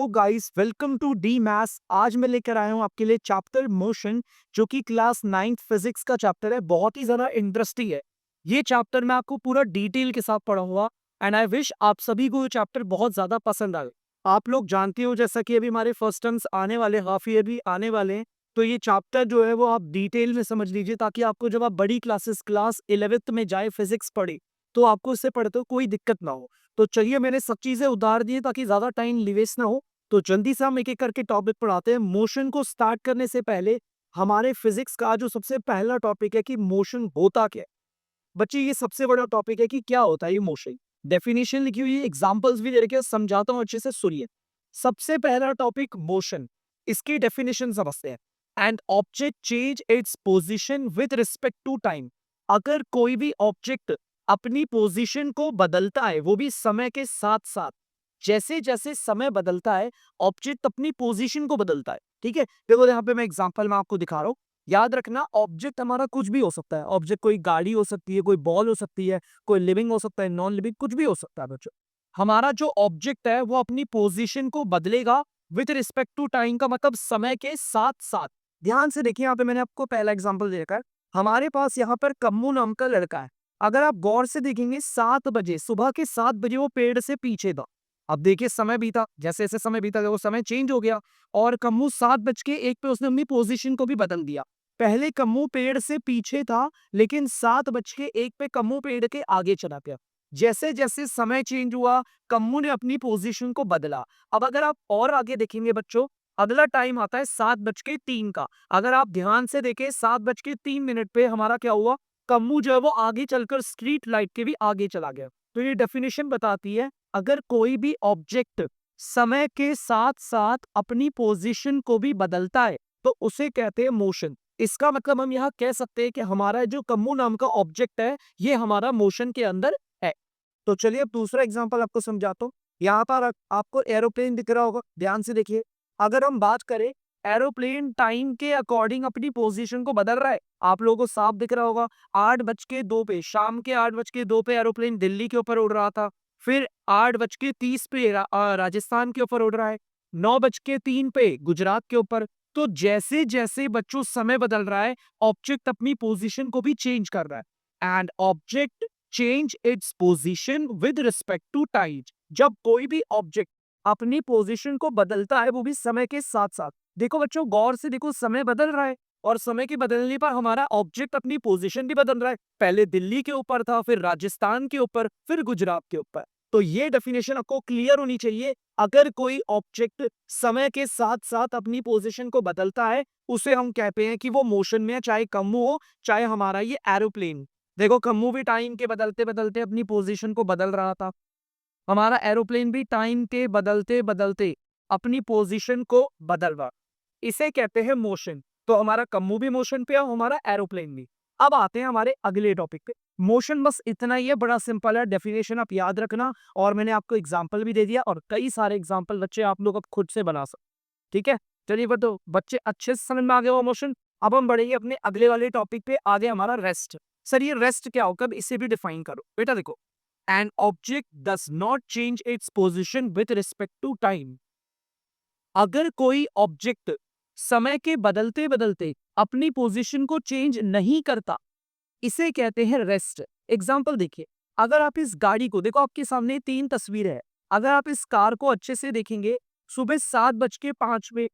Hello guys, welcome to the maths. आज मैं लेकर आया हूँ आपके लिए चैप्टर मोशन, जो कि क्लास 9th फिजिक्स का चैप्टर है। बहुत ही ज़्यादा इंटरेस्टिंग है ये चैप्टर। मैं आपको पूरा डिटेल के साथ पढ़ाऊंगा एंड आई विश आप सभी को ये चैप्टर बहुत ज़्यादा पसंद आए। आप लोग जानते हो, जैसा कि अभी हमारे फर्स्ट टर्म्स आने वाले, हाफ ईयर भी आने वाले हैं, तो ये चैप्टर जो है वो आप डिटेल में समझ लीजिए, ताकि आपको जब आप बड़ी क्लासेस क्लास 11th में जाए फिजिक्स पढ़े तो आपको इससे पढ़ते हो कोई दिक्कत ना हो। तो चलिए, मैंने सब चीजें उतार दी हैं ताकि ज्यादा टाइम वेस्ट ना हो। तो जल्दी से हम एक एक करके टॉपिक पढ़ाते हैं। मोशन को स्टार्ट करने से पहले हमारे फिजिक्स का जो सबसे पहला टॉपिक है कि मोशन होता क्या है। बच्चे, ये सबसे बड़ा टॉपिक है कि क्या होता है ये मोशन। डेफिनेशन लिखी हुई है, एग्जांपल्स भी दे रखे हैं, समझाता हूं अच्छे से, सुनिए। सबसे पहला टॉपिक मोशन, इसकी डेफिनेशन समझते हैं। And object change its position with respect to time. अगर कोई भी ऑब्जेक्ट अपनी पोजीशन को बदलता है, वो भी समय के साथ साथ, जैसे जैसे समय बदलता है ऑब्जेक्ट अपनी पोजीशन को बदलता है। ठीक है, देखो यहाँ पे मैं एग्जांपल में आपको दिखा रहा हूँ। याद रखना, ऑब्जेक्ट हमारा कुछ भी हो सकता है। ऑब्जेक्ट कोई गाड़ी हो सकती है, कोई बॉल हो सकती है, कोई लिविंग हो सकता है, नॉन लिविंग, कुछ भी हो सकता है बच्चों। हमारा जो ऑब्जेक्ट है वो अपनी पोजीशन को बदलेगा विथ रिस्पेक्ट टू टाइम, का मतलब समय के साथ साथ। ध्यान से देखिए, यहाँ पे मैंने आपको पहला एग्जांपल दे रखा है। हमारे पास यहाँ पर कम्मू नाम का लड़का है। अगर आप गौर से देखेंगे, 7 बजे, सुबह के 7 बजे वो पेड़ से पीछे था। अब देखिए, समय बीता, जैसे जैसे समय बीता वो समय चेंज हो गया, और कम्मू 7 बज के 1 पे उसने अपनी पोजीशन को भी बदल दिया। पहले कम्मू पेड़ से पीछे था, लेकिन 7 बज के 1 पे कम्मू पेड़ के आगे चला गया। जैसे जैसे समय चेंज हुआ, कम्मू ने अपनी पोजीशन को बदला। अब अगर आप और आगे देखेंगे बच्चों, अगला टाइम आता है 7 बज के 3 का। अगर आप ध्यान से देखें, 7 बज के 3 मिनट पे हमारा क्या हुआ, कम्मू जो है वो आगे चलकर स्ट्रीट लाइट के भी आगे चला गया। तो ये डेफिनेशन बताती है, अगर कोई भी ऑब्जेक्ट समय के साथ साथ अपनी पोजीशन को भी बदलता है तो उसे कहते हैं मोशन। इसका मतलब हम यहाँ कह सकते हैं कि हमारा जो कम्मू नाम का ऑब्जेक्ट है, ये हमारा मोशन के अंदर है। तो चलिए, अब दूसरा एग्जांपल आपको समझाता हूँ। यहाँ पर आपको एरोप्लेन दिख रहा होगा, ध्यान से देखिए। अगर हम बात करें, एरोप्लेन टाइम के अकॉर्डिंग अपनी पोजीशन को बदल रहा है। आप लोगों को साफ दिख रहा होगा, 8 बज के 2 पे, शाम के 8 बज के 2 पे एरोप्लेन दिल्ली के ऊपर उड़ रहा था। फिर 8 बज के 30 पे राजस्थान के ऊपर उड़ रहा है। 9 बज के 3 पे गुजरात के ऊपर। तो जैसे जैसे बच्चों समय बदल रहा है, ऑब्जेक्ट अपनी पोजीशन को भी चेंज कर रहा है। And object change its position with respect to time. जब कोई भी ऑब्जेक्ट अपनी पोजीशन को बदलता है, वो भी समय के साथ साथ। देखो बच्चों, गौर से देखो, समय बदल रहा है, और समय के बदलने पर हमारा ऑब्जेक्ट अपनी पोजीशन भी बदल रहा है। पहले दिल्ली के ऊपर था, फिर राजस्थान के ऊपर, फिर गुजरात के ऊपर। तो ये डेफिनेशन आपको क्लियर होनी चाहिए। अगर कोई ऑब्जेक्ट समय के साथ साथ अपनी पोजीशन को बदलता है, उसे हम कहते हैं कि वो मोशन में है, चाहे कम्मू हो, चाहे हमारा ये एरोप्लेन। देखो, कम्मू भी टाइम के बदलते बदलते अपनी पोजीशन को बदल रहा था। हमारा एरोप्लेन भी टाइम के बदलते बदलते अपनी पोजीशन को बदल रहा। इसे कहते हैं मोशन। तो हमारा कम्मू भी मोशन पे है, हमारा एरोप्लेन भी। अब आते हैं हमारे अगले टॉपिक पे। मोशन बस इतना ही है, बड़ा सिंपल है। डेफिनेशन आप याद रखना, और मैंने आपको एग्जांपल भी दे दिया, और कई सारे एग्जांपल बच्चे आप लोग अब खुद से बना सकते। ठीक है, चलिए तो बच्चे अच्छे से समझ में आ गए वो मोशन। अब हम बढ़ेंगे अपने अगले वाले टॉपिक पे। आगे हमारा रेस्ट। सर, ये रेस्ट क्या होगा, इसे भी डिफाइन करो। बेटा देखो, an object does not change its position with respect to time. अगर कोई ऑब्जेक्ट समय के बदलते बदलते अपनी पोजीशन को चेंज नहीं करता, इसे कहते हैं रेस्ट। एग्जांपल देखिए, अगर आप इस गाड़ी को देखो, आपके सामने 3 तस्वीर है। अगर आप इस कार को अच्छे से देखेंगे, सुबह 7 बज के 5 पे,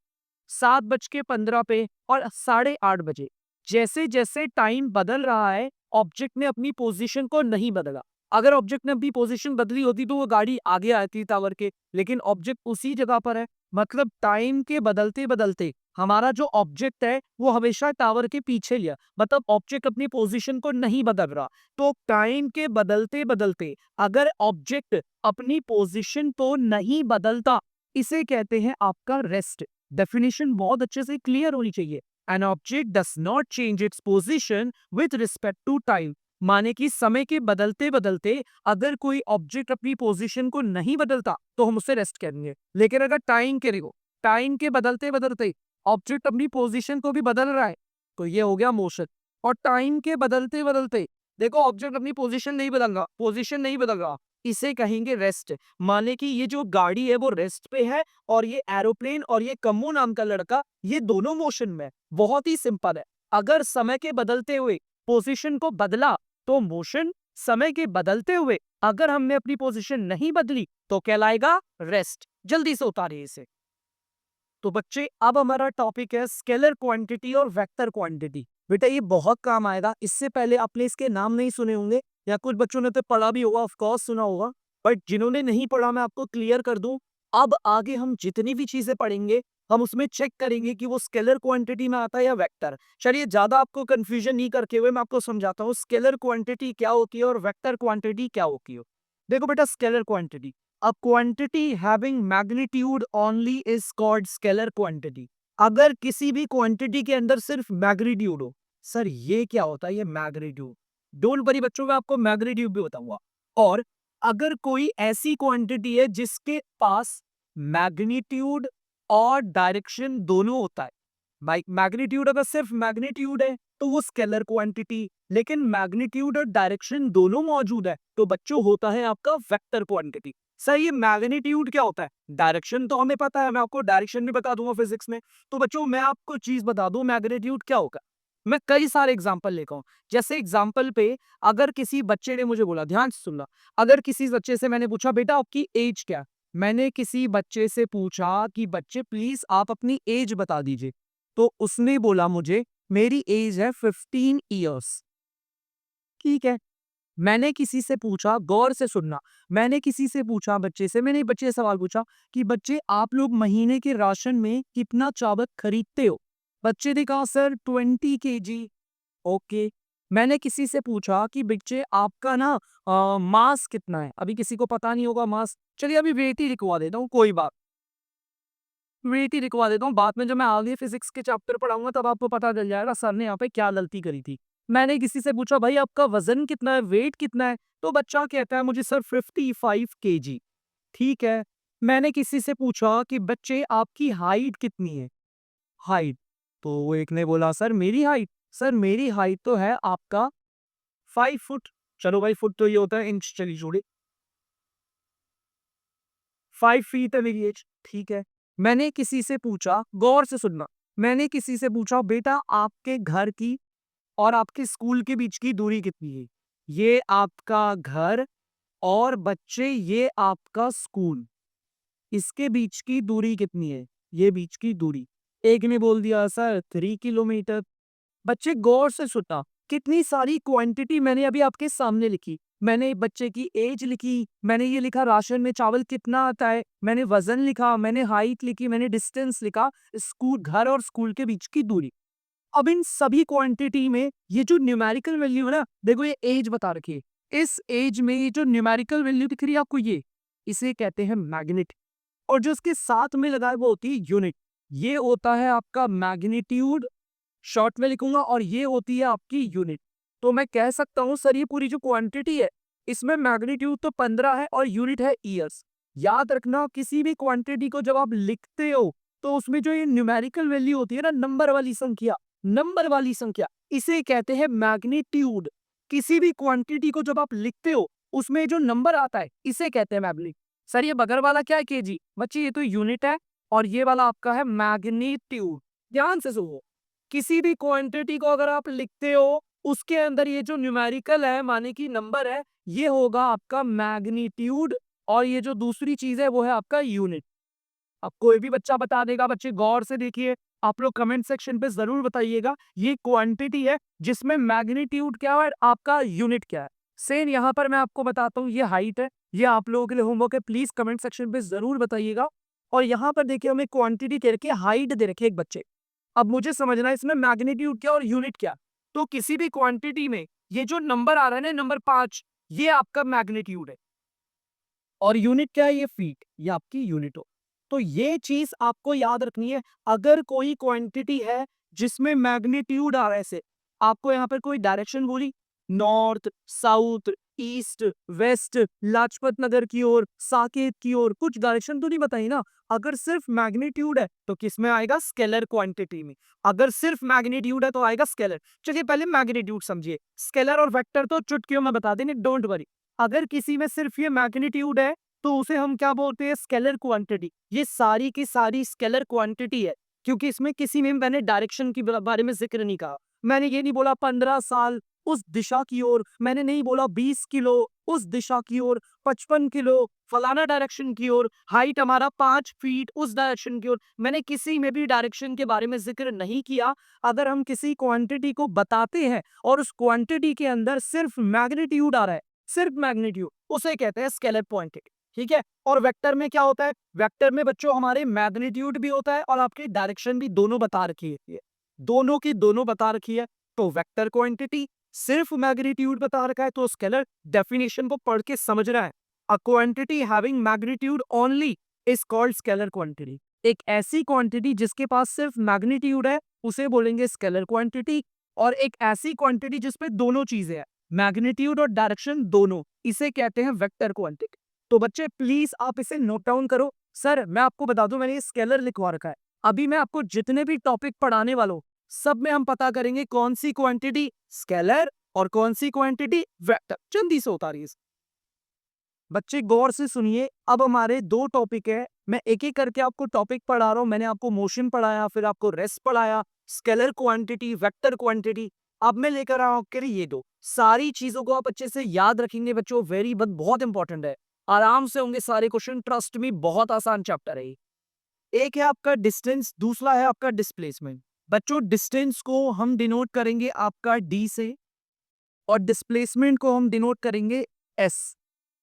7 बज के 15 पे, और 8:30 बजे, जैसे जैसे टाइम बदल रहा है, ऑब्जेक्ट ने अपनी पोजीशन को नहीं बदला। अगर ऑब्जेक्ट ने अपनी पोजीशन बदली होती तो वो गाड़ी आगे आती टावर के, लेकिन ऑब्जेक्ट उसी जगह पर है। मतलब टाइम के बदलते बदलते हमारा जो ऑब्जेक्ट है वो हमेशा टावर के पीछे लिया, मतलब ऑब्जेक्ट अपनी पोजीशन को नहीं बदल रहा। तो टाइम के बदलते बदलते अगर ऑब्जेक्ट अपनी पोजीशन को नहीं बदलता, इसे कहते हैं आपका रेस्ट। डेफिनेशन बहुत अच्छे से क्लियर होनी चाहिए। An object does not change its position with respect to time, माने कि समय के बदलते बदलते अगर कोई ऑब्जेक्ट अपनी पोजीशन को नहीं बदलता तो हम उसे रेस्ट करेंगे। लेकिन अगर टाइम के बदलते बदलते ऑब्जेक्ट अपनी पोजीशन को भी बदल रहा है, तो ये हो गया मोशन। और टाइम के बदलते बदलते देखो, ऑब्जेक्ट अपनी पोजीशन नहीं बदल रहा, इसे कहेंगे रेस्ट। माने कि ये जो गाड़ी है वो रेस्ट पे है और ये एरोप्लेन और ये कम्मू नाम का लड़का ये दोनों मोशन में है। बहुत ही सिंपल है। अगर समय के बदलते हुए पोजीशन को बदला तो मोशन, समय के बदलते हुए अगर हमने अपनी पोजीशन नहीं बदली तो कहलाएगा रेस्ट। जल्दी से उतारिए इसे। तो बच्चे अब हमारा टॉपिक है स्केलर क्वांटिटी और वेक्टर क्वांटिटी। बेटा ये बहुत काम आएगा। इससे पहले आपने इसके नाम नहीं सुने होंगे या कुछ बच्चों ने तो पढ़ा भी होगा, ऑफ कोर्स सुना होगा, बट जिन्होंने नहीं पढ़ा मैं आपको क्लियर कर दूं। अब आगे हम जितनी भी चीजें पढ़ेंगे हम उसमें चेक करेंगे कि वो स्केलर क्वांटिटी में आता है या वेक्टर। चलिए ज्यादा आपको कंफ्यूजन नहीं करके हुए मैं आपको समझाता हूँ स्केलर क्वांटिटी क्या होती है और वेक्टर क्वांटिटी क्या होती है। देखो बेटा scalar quantity, A quantity having magnitude only is called scalar quantity। अगर किसी भी क्वांटिटी के अंदर सिर्फ मैग्नीट्यूड हो, सर ये क्या होता है? ये मैग्नीट्यूड। डोंट वरी बच्चों, मैं आपको मैग्नीट्यूड भी बताऊंगा। और अगर कोई ऐसी क्वांटिटी है जिसके पास मैग्नीट्यूड और डायरेक्शन दोनों होता है, मैग्नीट्यूड अगर सिर्फ मैग्नीट्यूड है तो वो स्केलर क्वांटिटी, लेकिन मैग्नीट्यूड और डायरेक्शन दोनों मौजूद है तो बच्चों होता है आपका वेक्टर क्वांटिटी। सर ये मैग्नीट्यूड क्या होता है? डायरेक्शन तो हमें पता है, मैं आपको डायरेक्शन भी बता दूंगा फिजिक्स में। तो बच्चों मैं आपको चीज बता दूं मैग्नीट्यूड क्या होगा। मैं कई सारे एग्जांपल लेकर हूं। जैसे एग्जांपल पे अगर किसी बच्चे ने मुझे बोला, ध्यान से सुनना, अगर किसी बच्चे से मैंने पूछा बेटा आपकी एज क्या है? मैंने किसी बच्चे से पूछा कि बच्चे प्लीज आप अपनी एज बता दीजिए, तो उसने बोला मुझे मेरी एज है 15 ईयर्स। ठीक है। मैंने किसी से पूछा, गौर से सुनना, मैंने किसी से पूछा बच्चे से, मैंने बच्चे से सवाल पूछा कि बच्चे आप लोग महीने के राशन में कितना चावल खरीदते हो? बच्चे ने कहा सर 20 kg। ओके। मैंने किसी से पूछा कि बच्चे आपका ना मास कितना है? अभी किसी को पता नहीं होगा मास, चलिए अभी वेट ही लिखवा देता हूँ, कोई बात, वेट ही लिखवा देता हूँ। बाद में जब मैं आगे फिजिक्स के चैप्टर पढ़ाऊंगा तब आपको पता चल जाएगा सर ने यहाँ पे क्या गलती करी थी। मैंने किसी से पूछा भाई आपका वजन कितना है, वेट कितना है? तो बच्चा कहता है मुझे सर 55 kg। ठीक है। मैंने किसी से पूछा कि बच्चे आपकी हाइट कितनी है? हाइट, तो वो एक ने बोला सर मेरी हाइट, सर मेरी हाइट तो है आपका 5 फुट। चलो भाई फुट तो ये होता है इंच, चलिए जोड़े, 5 फीट है मेरी एज। ठीक है। मैंने किसी से पूछा, गौर से सुनना, मैंने किसी से पूछा बेटा आपके घर की और आपके स्कूल के बीच की दूरी कितनी है? ये आपका घर और बच्चे ये आपका स्कूल, इसके बीच की दूरी कितनी है? ये बीच की दूरी, एक ने बोल दिया सर 3 किलोमीटर। बच्चे गौर से सुनना, कितनी सारी क्वांटिटी मैंने अभी आपके सामने लिखी। मैंने बच्चे की एज लिखी, मैंने ये लिखा राशन में चावल कितना आता है, मैंने वजन लिखा, मैंने हाइट लिखी, मैंने डिस्टेंस लिखा, स्कूल, घर और स्कूल के बीच की दूरी। अब इन सभी क्वांटिटी में ये जो न्यूमेरिकल वैल्यू है ना, देखो ये एज बता रखी है, इस एज में ये जो न्यूमेरिकल वैल्यू दिख रही है आपको, ये इसे कहते हैं मैग्नेट। और जो इसके साथ में लगा है वो होती है यूनिट। ये होता है आपका मैग्नीट्यूड, शॉर्ट में लिखूंगा, और ये होती है आपकी यूनिट। तो मैं कह सकता हूं सर ये पूरी जो क्वांटिटी है इसमें मैग्नीट्यूड तो 15 है और यूनिट है ईयर्स। याद रखना किसी भी क्वांटिटी को जब आप लिखते हो तो उसमें जो ये न्यूमेरिकल वैल्यू होती है ना, नंबर वाली संख्या, नंबर वाली संख्या, इसे कहते हैं मैग्नीट्यूड। किसी भी क्वांटिटी को जब आप लिखते हो उसमें जो नंबर आता है इसे कहते हैं मैग्नीट्यूड। सर ये बगल वाला क्या है? केजी। बच्चे ये तो यूनिट है और ये वाला आपका है मैग्नीट्यूड। ध्यान से सुनो, किसी भी क्वांटिटी को अगर आप लिखते हो उसके अंदर ये जो न्यूमेरिकल है माने कि नंबर है, ये होगा आपका मैग्नीट्यूड, और ये जो दूसरी चीज है वो है आपका यूनिट। अब कोई भी बच्चा बता देगा, बच्चे गौर से देखिए, आप लोग कमेंट सेक्शन पे जरूर बताइएगा ये क्वांटिटी है जिसमें मैग्नीट्यूड क्या है और आपका यूनिट क्या है। सेम यहाँ पर मैं आपको बताता हूँ, ये हाइट है, ये आप लोगों के लिए होमवर्क है, प्लीज कमेंट सेक्शन पे जरूर बताइएगा। और यहाँ पर देखिए हमें क्वांटिटी दे रखी है, हाइट दे रखी है एक बच्चे। अब मुझे समझना है इसमें मैग्नीट्यूड क्या और यूनिट क्या। तो किसी भी क्वांटिटी में ये जो नंबर आ रहा है ना, नंबर 5, ये आपका मैग्नीट्यूड है और यूनिट क्या है? ये फीट, ये आपकी यूनिट हो। तो ये चीज आपको याद रखनी है। अगर कोई क्वांटिटी है जिसमें मैग्नीट्यूड आ रहा है, से आपको यहाँ पर कोई डायरेक्शन बोली, north, south, east, west, Lajpat Nagar की ओर, साकेत की ओर, कुछ डायरेक्शन तो नहीं बताई ना। अगर सिर्फ मैग्नीट्यूड है तो किस में आएगा? स्केलर क्वांटिटी में। अगर सिर्फ मैग्नीट्यूड है तो आएगा स्केलर। चलिए पहले मैग्नीट्यूड समझिए, स्केलर और वेक्टर तो चुटकियों में बता देंगे, डोंट वरी। अगर किसी में सिर्फ ये मैग्नीट्यूड है तो उसे हम क्या बोलते हैं, स्केलर क्वांटिटी। ये सारी की सारी स्केलर क्वांटिटी है, क्योंकि इसमें किसी में मैंने डायरेक्शन के बारे में जिक्र नहीं कहा। मैंने ये नहीं बोला 15 साल उस दिशा की ओर, मैंने नहीं बोला 20 किलो उस दिशा की ओर, 55 किलो फलाना डायरेक्शन की ओर, हाइट हमारा 5 फीट उस डायरेक्शन की ओर। मैंने किसी में भी डायरेक्शन के बारे में जिक्र नहीं किया। अगर हम किसी क्वांटिटी को बताते हैं और उस क्वांटिटी के अंदर सिर्फ मैग्नीट्यूड आ रहा है, सिर्फ मैग्नीट्यूड, उसे कहते हैं स्केलर क्वांटिटी। ठीक है। और वेक्टर में क्या होता है, वेक्टर में बच्चों हमारे मैग्नीट्यूड भी होता है और आपकी डायरेक्शन भी दोनों बता रखी है, दोनों की दोनों बता रखी है। तो वेक्टर क्वांटिटी सिर्फ मैग्नीट्यूड बता रखा है तो स्केलर, डेफिनेशन को पढ़ के समझ रहा है। A quantity having magnitude only is called scalar quantity. एक ऐसी क्वांटिटी जिसके पास सिर्फ मैग्नीट्यूड है उसे बोलेंगे स्केलर क्वांटिटी। और एक ऐसी क्वांटिटी जिसपे दोनों चीजें हैं, मैग्नीट्यूड और डायरेक्शन दोनों, इसे कहते हैं वेक्टर क्वांटिटी। तो बच्चे प्लीज आप इसे नोट डाउन करो। सर मैं आपको बता दूं, मैंने ये स्केलर लिखवा रखा है। अभी मैं आपको जितने भी टॉपिक पढ़ाने वाला हूं सब में हम पता करेंगे कौन सी क्वांटिटी स्केलर और कौन सी क्वांटिटी वेक्टर। जल्दी से उतारिए। बच्चे गौर से सुनिए, अब हमारे दो टॉपिक है, मैं एक एक करके आपको टॉपिक पढ़ा रहा हूं। मैंने आपको मोशन पढ़ाया, फिर आपको रेस्ट पढ़ाया, स्केलर क्वांटिटी, वेक्टर क्वांटिटी। अब मैं लेकर आया आपके लिए ये दो सारी चीजों को आप अच्छे से याद रखेंगे बच्चों। वेरी बहुत इंपॉर्टेंट है, आराम से होंगे सारे क्वेश्चन, ट्रस्ट मी, बहुत आसान चैप्टर है। एक है आपका डिस्टेंस, दूसरा है आपका डिस्प्लेसमेंट। बच्चों डिस्टेंस को हम डिनोट करेंगे आपका डी से और डिस्प्लेसमेंट को हम डिनोट करेंगे एस।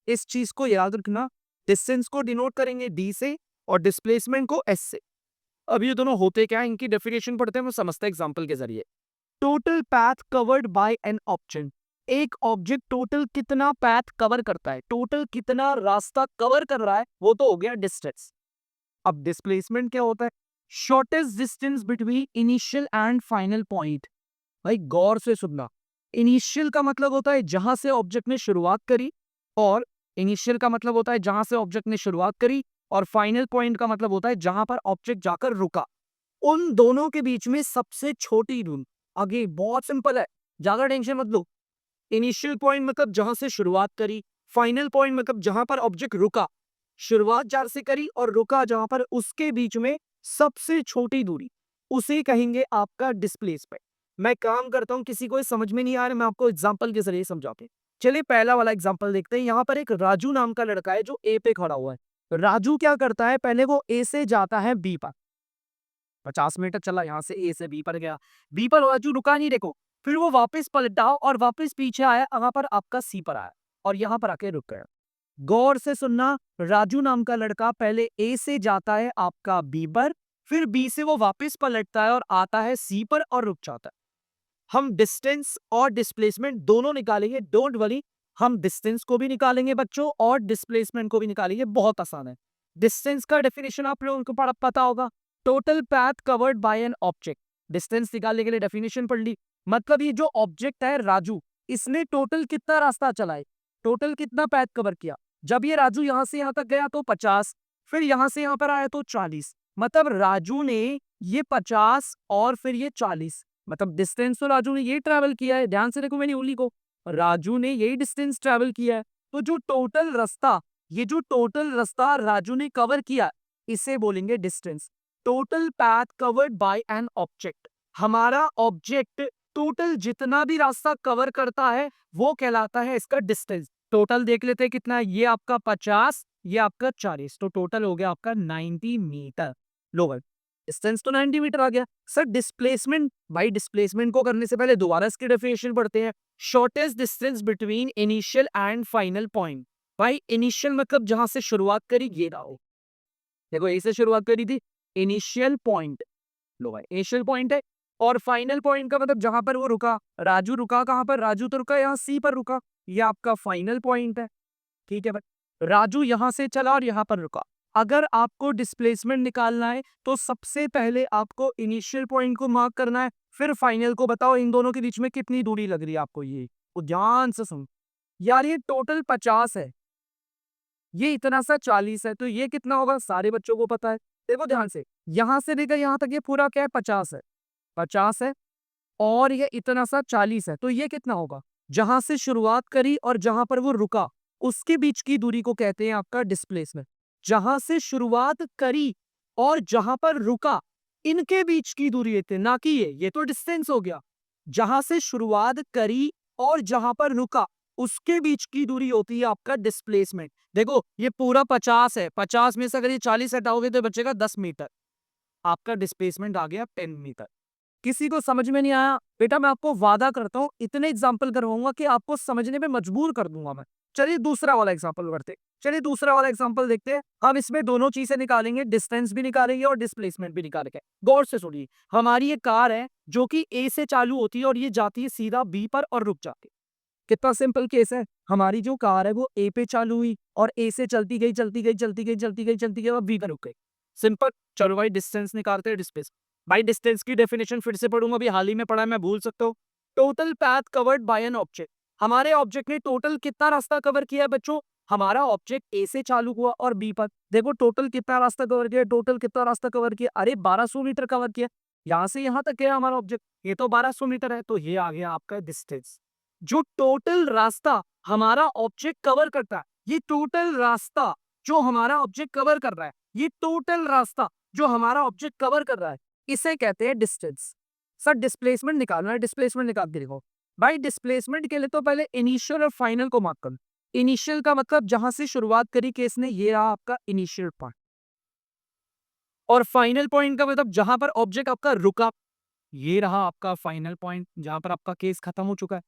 इस चीज को याद रखना, डिस्टेंस को डिनोट करेंगे डी से और डिस्प्लेसमेंट को एस से। अब ये दोनों होते क्या है, इनकी डेफिनेशन पढ़ते हैं, वो समझते हैं एग्जांपल के जरिए। Total path covered by an object. एक ऑब्जेक्ट टोटल कितना पाथ कवर करता है, टोटल कितना रास्ता कवर कर रहा है, वो तो हो गया डिस्टेंस। अब डिस्प्लेसमेंट क्या होता है, shortest distance between initial and final point. भाई गौर से सुनना, इनिशियल का मतलब होता है जहां से ऑब्जेक्ट ने शुरुआत करी, और इनिशियल का मतलब होता है जहां से ऑब्जेक्ट ने शुरुआत करी, और फाइनल पॉइंट का मतलब होता है जहां पर ऑब्जेक्ट जाकर रुका। उन दोनों के बीच में सबसे छोटी दूरी। आगे बहुत सिंपल है, ज्यादा टेंशन मत लो। इनिशियल पॉइंट मतलब जहां से शुरुआत करी, फाइनल पॉइंट मतलब जहां पर ऑब्जेक्ट रुका। शुरुआत जहां से करी और रुका जहां पर, उसके बीच में सबसे छोटी दूरी, उसे कहेंगे आपका डिस्प्लेसमेंट। मैं काम करता हूं, किसी को समझ में नहीं आ रहा, मैं आपको एग्जांपल के जरिए समझाते हैं। चलिए पहला वाला एग्जांपल देखते हैं। यहाँ पर एक राजू नाम का लड़का है जो ए पे खड़ा हुआ है। राजू क्या करता है, पहले वो ए से जाता है बी पर, 50 मीटर चला, यहाँ से ए से बी पर गया, बी पर राजू रुका नहीं, देखो, फिर वो वापस पलटा और वापस पीछे आया, वहां पर आपका सी पर आया और यहाँ पर आके रुक गया। गौर से सुनना, राजू नाम का लड़का पहले ए से जाता है आपका बी पर, फिर बी से वो वापस पलटता है और आता है सी पर और रुक जाता है। हम डिस्टेंस और डिस्प्लेसमेंट दोनों निकालेंगे, डोंट वरी। हम डिस्टेंस को भी निकालेंगे बच्चों और डिस्प्लेसमेंट को भी निकालेंगे, बहुत आसान है। डिस्टेंस का डेफिनेशन आप लोगों को पता होगा, total path covered by an object. Distance निकालने के लिए डेफिनेशन पढ़ ली, मतलब ये जो ऑब्जेक्ट है राजू, इसने टोटल कितना रास्ता चला है, टोटल कितना पाथ कवर किया। जब ये राजू यहां से यहां तक गया तो 50, फिर यहां से यहां पर आया तो 40, मतलब राजू ने ये 50 और फिर ये 40, मतलब डिस्टेंस तो राजू ने ये ट्रैवल किया है। ध्यान से देखो मेरी उंगली को, राजू ने यही डिस्टेंस ट्रैवल किया है। तो जो टोटल रास्ता, ये जो टोटल रास्ता राजू ने कवर किया, इसे बोलेंगे distance. Total path covered by an object, हमारा ऑब्जेक्ट टोटल जितना भी रास्ता कवर करता है वो कहलाता है इसका डिस्टेंस। टोटल देख लेते हैं कितना है, ये आपका 50, ये आपका 40, तो टोटल हो गया आपका 90 मीटर। लोअर डिस्टेंस तो 90 मीटर आ गया। सर डिस्प्लेसमेंट, भाई डिस्प्लेसमेंट को करने से पहले दोबारा इसकी डेफिनेशन पढ़ते हैं। Shortest distance between initial and final point. भाई इनिशियल मतलब जहां से शुरुआत करी, ये रहा, देखो यहीं से शुरुआत करी थी, इनिशियल पॉइंट। लो भाई इनिशियल पॉइंट है, और फाइनल पॉइंट का मतलब जहां पर वो रुका। राजू रुका कहां पर, राजू तो रुका यहाँ सी पर रुका, ये आपका फाइनल पॉइंट है। ठीक है भाई, राजू यहां से चला और यहां पर रुका। अगर आपको डिस्प्लेसमेंट निकालना है तो सबसे पहले आपको इनिशियल पॉइंट को मार्क करना है, फिर फाइनल को। बताओ इन दोनों के बीच में कितनी दूरी लग रही है आपको, ये तो ध्यान से सुन। यार ये टोटल 50 है, ये इतना सा 40 है, तो ये कितना होगा, सारे बच्चों को पता है। देखो ध्यान से, यहां से लेकर यहां तक ये पूरा क्या है, 50 है, 50 है, और ये इतना सा 40 है, तो ये कितना होगा, जहां से शुरुआत करी और जहां पर वो रुका, उसके बीच की दूरी को कहते हैं आपका डिस्प्लेसमेंट। जहां से शुरुआत करी और जहां पर रुका, इनके बीच की दूरी लेते हैं, ना कि ये तो डिस्टेंस हो गया। जहां से शुरुआत करी और जहां पर रुका, उसके बीच की दूरी होती है आपका डिस्प्लेसमेंट। देखो ये पूरा 50 है, 50 में से अगर ये 40 हटाओगे तो बचेगा 10 मीटर। आपका डिस्प्लेसमेंट आ गया 10 मीटर। किसी को समझ में नहीं आया बेटा, मैं आपको वादा करता हूं इतने एग्जाम्पल करवाऊंगा कि आपको समझने पे मजबूर कर दूंगा मैं। चलिए दूसरा वाला एग्जाम्पल करते हैं। चलिए दूसरा वाला एग्जाम्पल देखते हैं। हम इसमें दोनों चीजें निकालेंगे, डिस्टेंस भी निकालेंगे और डिस्प्लेसमेंट भी निकालेंगे। गौर से सुनिए, हमारी ये कार है जो कि ए से चालू होती है और ये जाती है सीधा बी पर और रुक जाती है। कितना सिंपल केस है। हमारी जो कार है वो ए पे चालू हुई और ए से चलती गई चलती गई चलती गई चलती गई चलती गई और बी पर रुक गई। सिंपल। चलो भाई डिस्टेंस निकालते हैं, डिस्टेंस। भाई डिस्टेंस की डेफिनेशन फिर से पढ़ूंगा, अभी हाल ही में पढ़ा है, मैं भूल सकता हूँ। Total path covered by an object. हमारे ऑब्जेक्ट ने टोटल कितना रास्ता कवर किया है बच्चों? हमारा ऑब्जेक्ट ए से चालू हुआ और बी पर, देखो टोटल कितना रास्ता कवर किया, टोटल कितना रास्ता कवर किया, अरे 1200 मीटर कवर किया। यहां से यहां तक है हमारा ऑब्जेक्ट, ये तो 1200 मीटर है, तो ये आ गया आपका डिस्टेंस। जो टोटल रास्ता हमारा ऑब्जेक्ट कवर करता है, ये टोटल रास्ता जो हमारा ऑब्जेक्ट कवर कर रहा है, ये टोटल रास्ता जो हमारा ऑब्जेक्ट कवर कर रहा है, इसे कहते हैं डिस्टेंस। सर डिस्प्लेसमेंट निकालना है, डिस्प्लेसमेंट निकाल के देखो। भाई डिस्प्लेसमेंट के लिए तो पहले इनिशियल और फाइनल को मार्क करो। इनिशियल का मतलब जहां से शुरुआत करी केस ने, ये रहा आपका इनिशियल पॉइंट। और फाइनल पॉइंट का मतलब जहां पर ऑब्जेक्ट आपका रुका, ये रहा आपका फाइनल पॉइंट जहां पर आपका केस खत्म हो चुका है।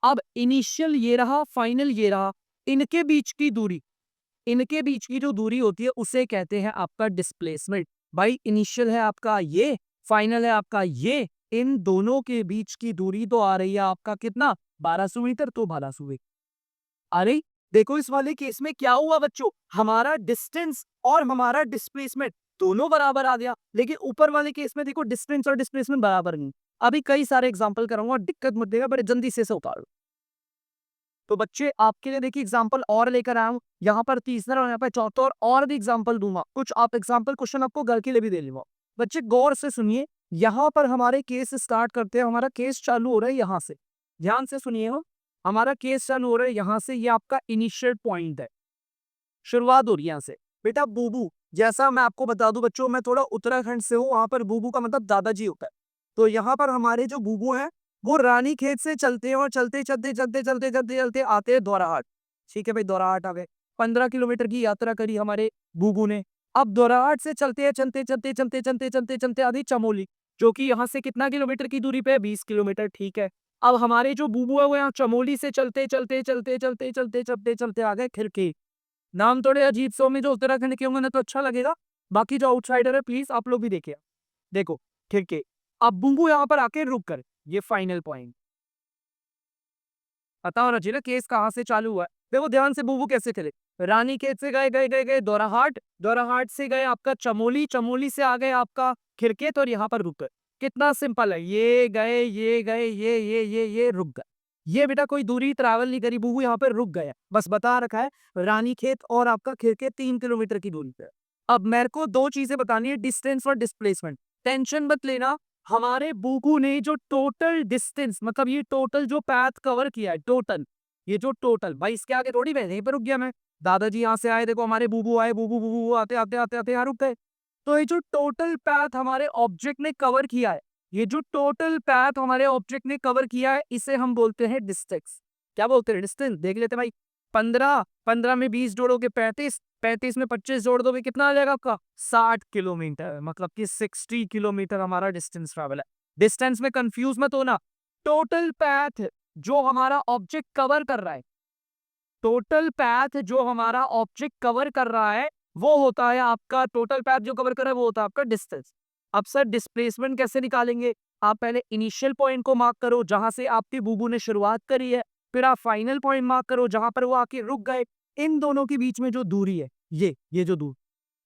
अब इनिशियल ये रहा, फाइनल ये रहा, इनके बीच की दूरी, इनके बीच की जो दूरी होती है उसे कहते हैं आपका डिस्प्लेसमेंट। भाई इनिशियल है आपका ये, फाइनल है आपका ये, इन दोनों के बीच की दूरी तो आ रही है आपका कितना? 1200 मीटर, तो 1200 मीटर। अरे देखो इस वाले केस में क्या हुआ बच्चों, हमारा डिस्टेंस और हमारा डिस्प्लेसमेंट दोनों बराबर आ गया, लेकिन ऊपर वाले केस में देखो डिस्टेंस और डिस्प्लेसमेंट बराबर नहीं। अभी कई सारे एग्जांपल कराऊंगा, दिक्कत मत देगा, बड़े जल्दी से उतारो। तो बच्चे आपके लिए देखिए एग्जाम्पल और लेकर आया हूं, यहाँ पर तीसरा और यहाँ पर चौथा, और भी एग्जाम्पल दूंगा। कुछ आप एग्जाम्पल क्वेश्चन आपको घर के लिए भी दे लूंगा। बच्चे गौर से सुनिए, यहाँ पर हमारे केस स्टार्ट करते हैं। हमारा केस चालू हो रहा है यहाँ से, ध्यान से सुनिए हो। हमारा केस चालू हो रहा है यहाँ से, ये आपका इनिशियल पॉइंट है, शुरुआत हो रही है यहाँ से। बेटा बूबू, जैसा मैं आपको बता दूं बच्चों, मैं थोड़ा उत्तराखंड से हूँ, वहां पर बूबू का मतलब दादाजी होता है। तो यहाँ पर हमारे जो बूबू हैं वो रानी खेत से चलते हैं और चलते चलते चलते चलते चलते चलते आते हैं दोराहाट। ठीक है भाई, दोराहाट आ गए। 15 किलोमीटर की यात्रा करी हमारे बूबू ने। अब दोराहाट से चलते हैं, चलते चलते चलते चलते चलते चलते आधी चमोली, जो कि यहाँ से कितना किलोमीटर की दूरी पे है? 20 किलोमीटर। ठीक है। अब हमारे जो बूबू है वो यहाँ चमोली से चलते चलते चलते चलते चलते चलते चलते आ गए खिड़की। नाम थोड़े अजीब से होंगे, जो उत्तराखंड के होंगे ना तो अच्छा लगेगा, बाकी जो आउटसाइडर है प्लीज आप लोग भी देखिए। देखो ठीक है, अब बुंबू यहाँ पर आके रुक कर, ये फाइनल पॉइंट। पता होना चाहिए ना केस कहाँ से चालू हुआ है। देखो ध्यान से, बुंबू कैसे चले, रानी खेत से गए गए गए गए दोराहाट, दोराहाट से गए आपका चमोली, चमोली से आ गए आपका खिरकेत और यहाँ पर रुक गए। कितना सिंपल है, ये गए ये गए ये रुक गए। ये बेटा कोई दूरी ट्रैवल नहीं करी, बुबू यहाँ पर रुक गया, बस बता रखा है रानी खेत और आपका खिरकेत 3 किलोमीटर की दूरी पे। अब मेरे को दो चीजें बतानी है, डिस्टेंस और डिस्प्लेसमेंट। टेंशन मत लेना, हमारे बुबू ने जो टोटल डिस्टेंस, मतलब ये टोटल जो पाथ कवर किया है, टोटल, ये जो टोटल, भाई इसके आगे थोड़ी मैं यहीं पर रुक गया मैं। दादाजी यहाँ से आए, देखो हमारे बूबू आए, बूबू बूबू आते आते आते आते यहाँ रुक गए। तो ये जो टोटल पाथ हमारे ऑब्जेक्ट ने कवर किया है, ये जो टोटल पाथ हमारे ऑब्जेक्ट ने कवर किया है, इसे हम बोलते हैं डिस्टेंस। क्या बोलते हैं? डिस्टेंस। देख लेते हैं भाई, 15, 15 में 20 जोड़ोगे 35, 35 में 25 जोड़ दोगे कितना आ जाएगा आपका? 60 किलोमीटर, मतलब कि 60 किलोमीटर हमारा डिस्टेंस ट्रैवल है। डिस्टेंस में कंफ्यूज मत होना, टोटल पाथ जो हमारा ऑब्जेक्ट कवर कर रहा है, टोटल पाथ जो हमारा ऑब्जेक्ट कवर कर रहा है वो होता है आपका, टोटल पाथ जो कवर कर रहा है वो होता है आपका डिस्टेंस। अब सर डिस्प्लेसमेंट कैसे निकालेंगे? आप पहले इनिशियल पॉइंट को मार्क करो जहां से आपके बूबू ने शुरुआत करी है, फिर आप फाइनल पॉइंट मार्क करो जहां पर वो आके रुक गए। इन दोनों के बीच में जो दूरी है, ये जो दूरी,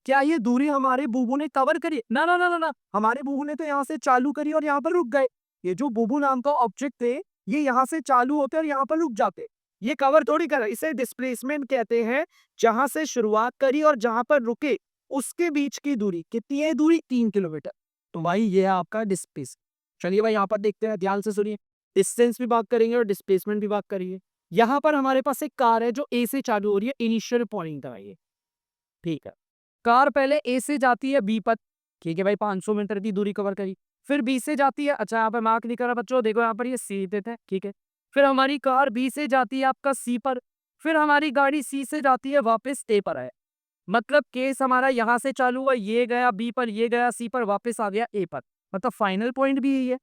क्या ये दूरी हमारे बूबू ने कवर करी? ना ना ना ना ना, हमारे बूबू ने तो यहाँ से चालू करी और यहाँ पर रुक गए। ये जो बूबू नाम का ऑब्जेक्ट थे, ये यहाँ से चालू होते और यहाँ पर रुक जाते, ये कवर थोड़ी कर, इसे डिस्प्लेसमेंट कहते हैं। जहां से शुरुआत करी और जहां पर रुके उसके बीच की दूरी कितनी है? दूरी 3 किलोमीटर। तो भाई ये है आपका डिस्प्लेस। चलिए भाई यहाँ पर देखते हैं, ध्यान से सुनिए, डिस्टेंस भी बात करेंगे और डिस्प्लेसमेंट भी बात करेंगे। यहाँ पर हमारे पास एक कार है जो ए से चालू हो रही है, इनिशियल पॉइंट है ये, ठीक है। कार पहले ए से जाती है बी पर, ठीक है भाई, 500 मीटर की दूरी कवर करी। फिर बी से जाती है, अच्छा यहाँ पे मार्क नहीं करा बच्चों, देखो यहाँ पर ये सी देते हैं, ठीक है। फिर हमारी कार बी से जाती है आपका सी पर, फिर हमारी गाड़ी सी से जाती है वापस ए पर है। मतलब केस हमारा यहाँ से चालू हुआ, ये गया बी पर, ये गया सी पर, वापस आ गया ए पर। मतलब फाइनल पॉइंट भी यही है,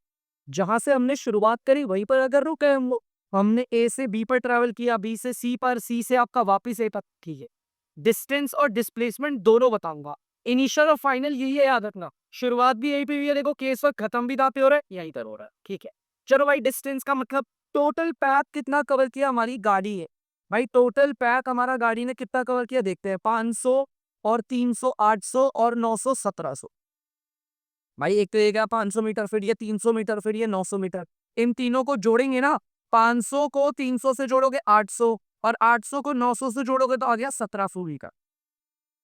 जहां से हमने शुरुआत करी वहीं पर अगर रुके हम लोग। हमने ए से बी पर ट्रेवल किया, बी से सी पर, सी से आपका वापस ए पर, ठीक है। डिस्टेंस और डिस्प्लेसमेंट दोनों बताऊंगा। इनिशियल और फाइनल यही है, याद रखना। शुरुआत भी यही पे हुई है, देखो केस वक्त खत्म भी दाते हो रहा है, यहीं पर हो रहा है, ठीक है। चलो भाई, डिस्टेंस का मतलब टोटल पैथ कितना कवर किया हमारी गाड़ी है। भाई टोटल पैथ हमारा गाड़ी ने कितना कवर किया देखते हैं, 500 और 300, 800 और 900, 1700। भाई एक तो ये गया 500 मीटर, फिर ये 300 मीटर, फिर ये 900 मीटर। इन तीनों को जोड़ेंगे ना, 500 को 300 से जोड़ोगे 800, और 800 को 900 से जोड़ोगे तो आ गया 1700 मीटर।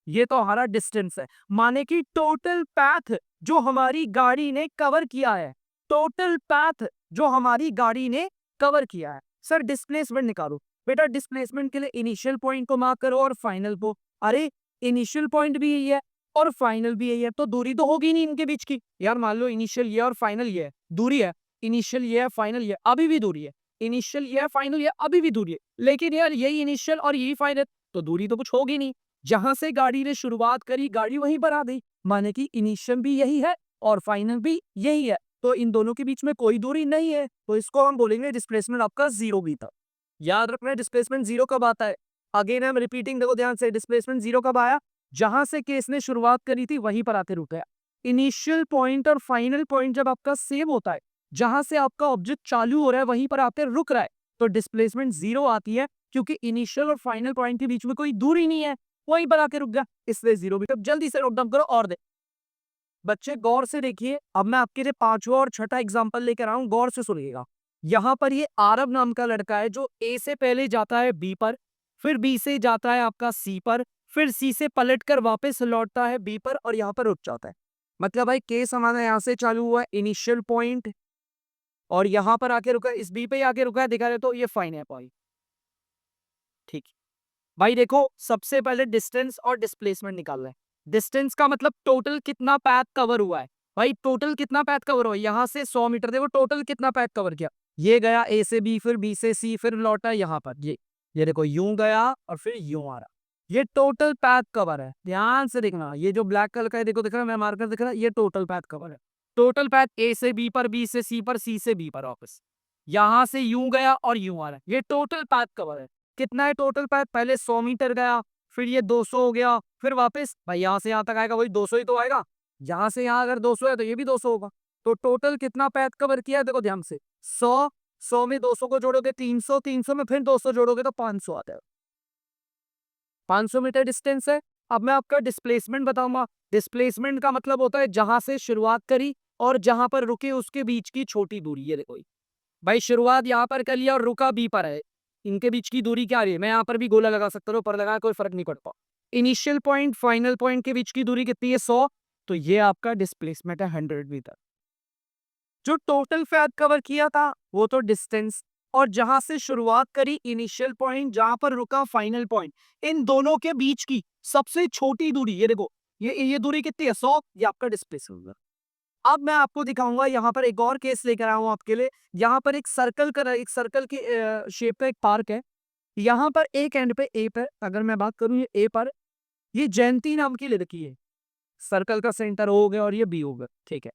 ये तो हमारा डिस्टेंस है, माने कि टोटल पैथ जो हमारी गाड़ी ने कवर किया है, टोटल पैथ जो हमारी गाड़ी ने कवर किया है। सर डिस्प्लेसमेंट निकालो, बेटा डिस्प्लेसमेंट के लिए इनिशियल पॉइंट को मार्क करो और फाइनल को। अरे इनिशियल पॉइंट भी यही है और फाइनल भी यही है, तो दूरी तो होगी नहीं इनके बीच की यार। मान लो इनिशियल ये और फाइनल ये है, दूरी है। इनिशियल ये है, फाइनल ये, अभी भी दूरी है। इनिशियल ये है, फाइनल ये, अभी भी दूरी है। लेकिन यार यही इनिशियल और यही फाइनल, तो दूरी तो कुछ होगी नहीं। जहां से गाड़ी ने शुरुआत करी गाड़ी वहीं पर आ गई, माने कि इनिशियल भी यही है और फाइनल भी यही है, तो इन दोनों के बीच में कोई दूरी नहीं है, तो इसको हम बोलेंगे डिस्प्लेसमेंट आपका जीरो भी था। याद रखना डिस्प्लेसमेंट जीरो कब आता है। अगेन आई एम रिपीटिंग, देखो ध्यान से, डिस्प्लेसमेंट जीरो कब आया, जहां से केस ने शुरुआत करी थी वहीं पर आते रुक गया। इनिशियल पॉइंट और फाइनल पॉइंट जब आपका सेम होता है, जहां से आपका ऑब्जेक्ट चालू हो रहा है वहीं पर आते रुक रहा है, तो डिस्प्लेसमेंट जीरो आती है, क्योंकि इनिशियल और फाइनल पॉइंट के बीच में कोई दूरी नहीं है, वहीं पर आके रुक गया, इसलिए जीरो भी। तब जल्दी से नोट डाउन करो और दे बच्चे, गौर से देखिए। अब मैं आपके लिए पांचवा और छठा एग्जांपल लेकर आऊं, गौर से सुनिएगा। यहाँ पर ये आरब नाम का लड़का है जो ए से पहले जाता है बी पर, फिर बी से जाता है आपका सी पर, फिर सी से पलटकर वापस लौटता है बी पर और यहाँ पर रुक जाता है। मतलब भाई केस हमारा यहाँ से चालू हुआ है इनिशियल पॉइंट, और यहाँ पर आके रुका है, इस बी पे ही आके रुका है, दिखा रहे तो ये फाइन है पॉइंट, ठीक है। भाई देखो, सबसे पहले डिस्टेंस और डिस्प्लेसमेंट निकालना है। डिस्टेंस का मतलब टोटल कितना पैथ कवर हुआ है। भाई टोटल कितना पैथ कवर हुआ है, यहाँ से 100 मीटर, देखो टोटल कितना पैथ कवर किया। ये गया ए से बी, फिर बी से सी, फिर लौटा यहाँ पर, ये देखो यूं गया और फिर यूं आ रहा। ये टोटल पैथ कवर है, ध्यान से देखना। ये जो ब्लैक कलर का है, देखो दिख रहा है, मैं मार्कर दिख रहा है, ये टोटल पैथ कवर है। टोटल पैथ ए से बी पर, बी से सी पर, सी से बी पर वापस, यहां से यूं गया और यूं आ रहा है, ये टोटल पैथ कवर है। कितना है टोटल पैथ, पहले 100 मीटर गया, फिर ये 200 हो गया, फिर वापस भाई यहां से यहां तक आएगा, वही 200 ही तो आएगा। यहां से यहां अगर 200 है तो ये भी 200 होगा। तो टोटल कितना पैथ कवर किया है, देखो ध्यान से, 100, 100 में 200 को जोड़ोगे 300, 300 में फिर 200 जोड़ोगे तो 500 आता है। 500 मीटर डिस्टेंस है। अब मैं आपका डिस्प्लेसमेंट बताऊंगा। डिस्प्लेसमेंट का मतलब होता है जहां से शुरुआत करी और जहां पर रुके उसके बीच की छोटी दूरी। ये देखो भाई, शुरुआत यहाँ पर कर लिया और रुका बी पर है, इनके बीच की दूरी क्या रही है, मैं यहाँ पर भी गोला लगा सकता हूँ, पर लगा कोई फर्क नहीं पड़ता। इनिशियल पॉइंट फाइनल पॉइंट के बीच की दूरी कितनी है, 100, तो ये आपका डिस्प्लेसमेंट है 100 मीटर। जो टोटल पैथ कवर किया था वो तो डिस्टेंस, और जहां से शुरुआत करी इनिशियल पॉइंट, जहां पर रुका फाइनल पॉइंट, इन दोनों के बीच की सबसे छोटी दूरी, ये देखो, ये दूरी कितनी है, 100, ये आपका डिस्प्लेसमेंट। अब मैं आपको दिखाऊंगा, यहाँ पर एक और केस लेकर आया हूं आपके लिए। यहाँ पर एक सर्कल की शेप का एक पार्क है। यहाँ पर एक एंड पे ए पर, अगर मैं बात करूं ये ए पर, ये जयंती नाम की लड़की है। सर्कल का सेंटर ओ हो गया और ये बी हो गया, ठीक है।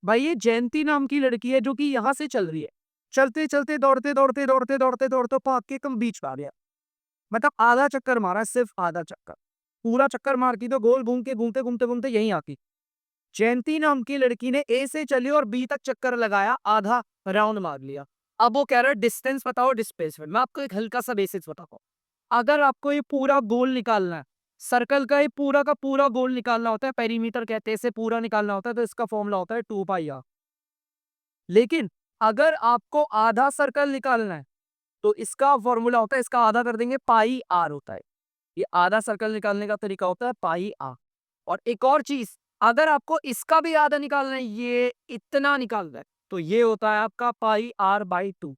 भाई ये जयंती नाम की लड़की है जो कि यहाँ से चल रही है, चलते चलते दौड़ते दौड़ते दौड़ते दौड़ते दौड़ते पार्क के कम बीच में आ गया। मतलब आधा चक्कर मारा, सिर्फ आधा चक्कर, पूरा चक्कर मारती तो गोल घूम के घूमते घूमते घूमते यहीं आती। जयंती नाम की लड़की ने ए से चली और बी तक चक्कर लगाया, आधा राउंड मार लिया। अब वो कह रहा है डिस्टेंस बताओ डिस्प्लेसमेंट। मैं आपको एक हल्का सा बेसिक्स बताता हूँ। अगर आपको ये पूरा गोल निकालना है, सर्कल का ये पूरा का पूरा गोल निकालना होता है, पेरीमीटर कहते हैं इसे, पूरा निकालना होता है, तो इसका फॉर्मूला होता है 2 पाई r। लेकिन अगर आपको आधा सर्कल निकालना है तो इसका फॉर्मूला होता है, इसका आधा कर देंगे, पाई r होता है। ये आधा सर्कल निकालने का तरीका होता है पाई r। और एक और चीज, अगर आपको इसका भी आधा निकालना है, ये इतना निकालना है, तो ये होता है आपका पाई r/2।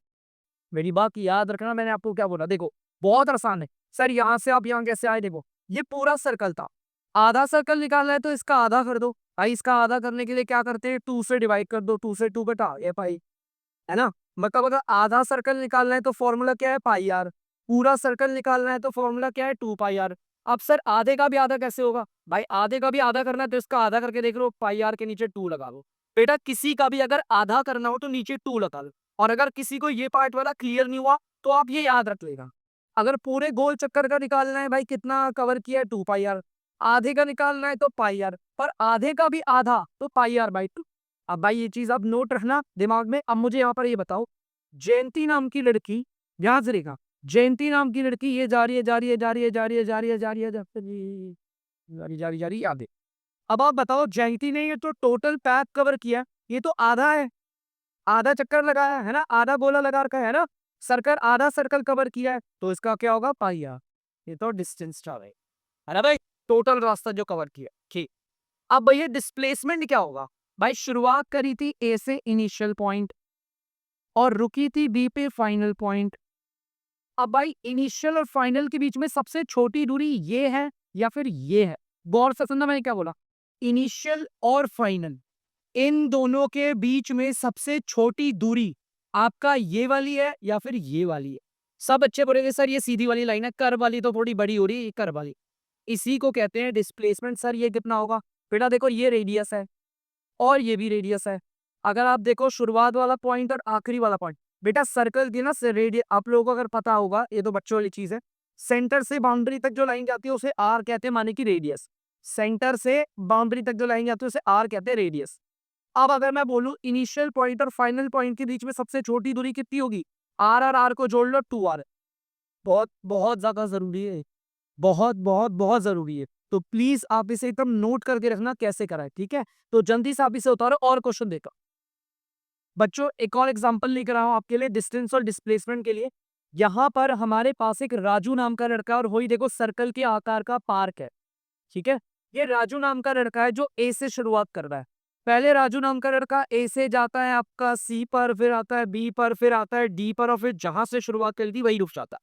मेरी बात याद रखना, मैंने आपको क्या बोला, देखो बहुत आसान है सर, यहाँ से आप यहाँ कैसे आए, देखो ये पूरा सर्कल था, आधा सर्कल निकालना है तो इसका आधा कर दो भाई, इसका आधा करने के लिए क्या करते हैं, 2 से डिवाइड कर दो, 2 से 2 घटा ये पाई, है ना। मतलब अगर आधा सर्कल निकालना है तो फॉर्मूला क्या है, पाई आर। पूरा सर्कल निकालना है तो फॉर्मूला क्या है, 2 पाई आर। अब सर आधे का भी आधा कैसे होगा, भाई आधे का भी आधा करना है तो इसका आधा करके देख लो, पाई आर के नीचे 2 लगा लो। बेटा किसी का भी अगर आधा करना हो तो नीचे 2 लगा लो, और अगर किसी को ये पार्ट वाला क्लियर नहीं हुआ तो आप ये याद रख लेगा, अगर पूरे गोल चक्कर का निकालना है भाई कितना कवर किया है, 2 पाई आर। आधे का निकालना है तो पाई आर, पर आधे का भी आधा तो पाई आर बाई 2। अब भाई ये चीज आप नोट रखना दिमाग में। अब मुझे यहाँ पर ये बताओ, जयंती नाम की लड़की, ध्यान से देखा, जयंती नाम की लड़की ये जा रही है, जा रही है, जा रही है, जा रही है, जा रही है, जा रही है, जा रही, जा रही, जा रही, याद है। अब आप बताओ, जयंती ने ये तो टोटल पैथ कवर किया, ये तो आधा है, आधा चक्कर लगाया है ना, आधा गोला लगा रखा है ना, सर्कल आधा सर्कल कवर किया है, तो इसका क्या होगा, पाइया। ये तो डिस्टेंस था भाई, है ना भाई, टोटल रास्ता जो कवर किया, ठीक। अब भैया डिस्प्लेसमेंट क्या होगा, भाई शुरुआत करी थी ए से इनिशियल पॉइंट और रुकी थी बी पे फाइनल पॉइंट। अब भाई इनिशियल और फाइनल के बीच में सबसे छोटी दूरी ये है या फिर ये है, गौर से सुनना मैंने क्या बोला, इनिशियल और फाइनल, इन दोनों के बीच में सबसे छोटी दूरी आपका ये वाली है या फिर ये वाली है। सब अच्छे बोलेंगे सर ये सीधी वाली लाइन है, कर्व वाली तो थोड़ी बड़ी हो रही है, ये कर्व वाली, इसी को कहते हैं डिस्प्लेसमेंट। सर ये कितना होगा, बेटा देखो ये रेडियस है और ये भी रेडियस है। अगर आप देखो शुरुआत वाला पॉइंट और आखिरी वाला पॉइंट, बेटा सर्कल की ना रेडियस आप लोगों को अगर पता होगा, ये तो बच्चों वाली चीज है, सेंटर से बाउंड्री तक जो लाइन जाती है उसे आर कहते हैं, माने की रेडियस। सेंटर से बाउंड्री तक जो लाइन जाती है उसे आर कहते हैं, रेडियस। अब अगर मैं बोलूं इनिशियल पॉइंट और फाइनल पॉइंट के बीच में सबसे छोटी दूरी कितनी होगी, आर और आर को जोड़ लो, 2r। बहुत बहुत ज्यादा जरूरी है, बहुत बहुत बहुत जरूरी है, तो प्लीज आप इसे एकदम नोट करके रखना कैसे करा है, ठीक है। तो जल्दी से आप इसे उतारो और क्वेश्चन देखो बच्चों, एक और एग्जांपल लेकर आऊं आपके लिए डिस्टेंस और डिस्प्लेसमेंट के लिए। यहां पर हमारे पास एक राजू नाम का लड़का और वही देखो सर्कल के आकार का पार्क है, ठीक है। ये राजू नाम का लड़का है जो ए से शुरुआत कर रहा है। पहले राजू नाम का लड़का ए से जाता है आपका सी पर, फिर आता है बी पर, फिर आता है डी पर, और फिर जहां से शुरुआत करी थी वही रुक जाता है।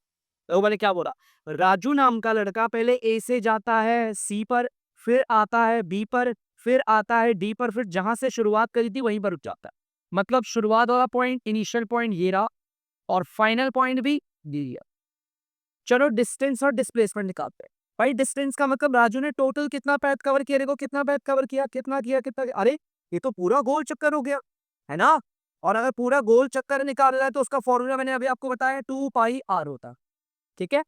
तो मैंने क्या बोला, राजू नाम का लड़का पहले ए से जाता है सी पर, फिर आता है बी पर, फिर आता है डी पर, फिर जहां से शुरुआत करी थी वहीं पर रुक जाता है। मतलब शुरुआत वाला पॉइंट, इनिशियल पॉइंट ये रहा, और फाइनल पॉइंट भी ये रहा। चलो डिस्टेंस और डिस्प्लेसमेंट निकालते हैं। भाई डिस्टेंस का मतलब राजू ने टोटल कितना पैथ कवर किया, देखो कितना पैथ कवर किया, कितना किया, कितना किया? अरे ये तो पूरा गोल चक्कर हो गया, है ना। और अगर पूरा गोल चक्कर निकालना है तो उसका फॉर्मूला मैंने अभी आपको बताया, 2 पाई आर होता, ठीक है।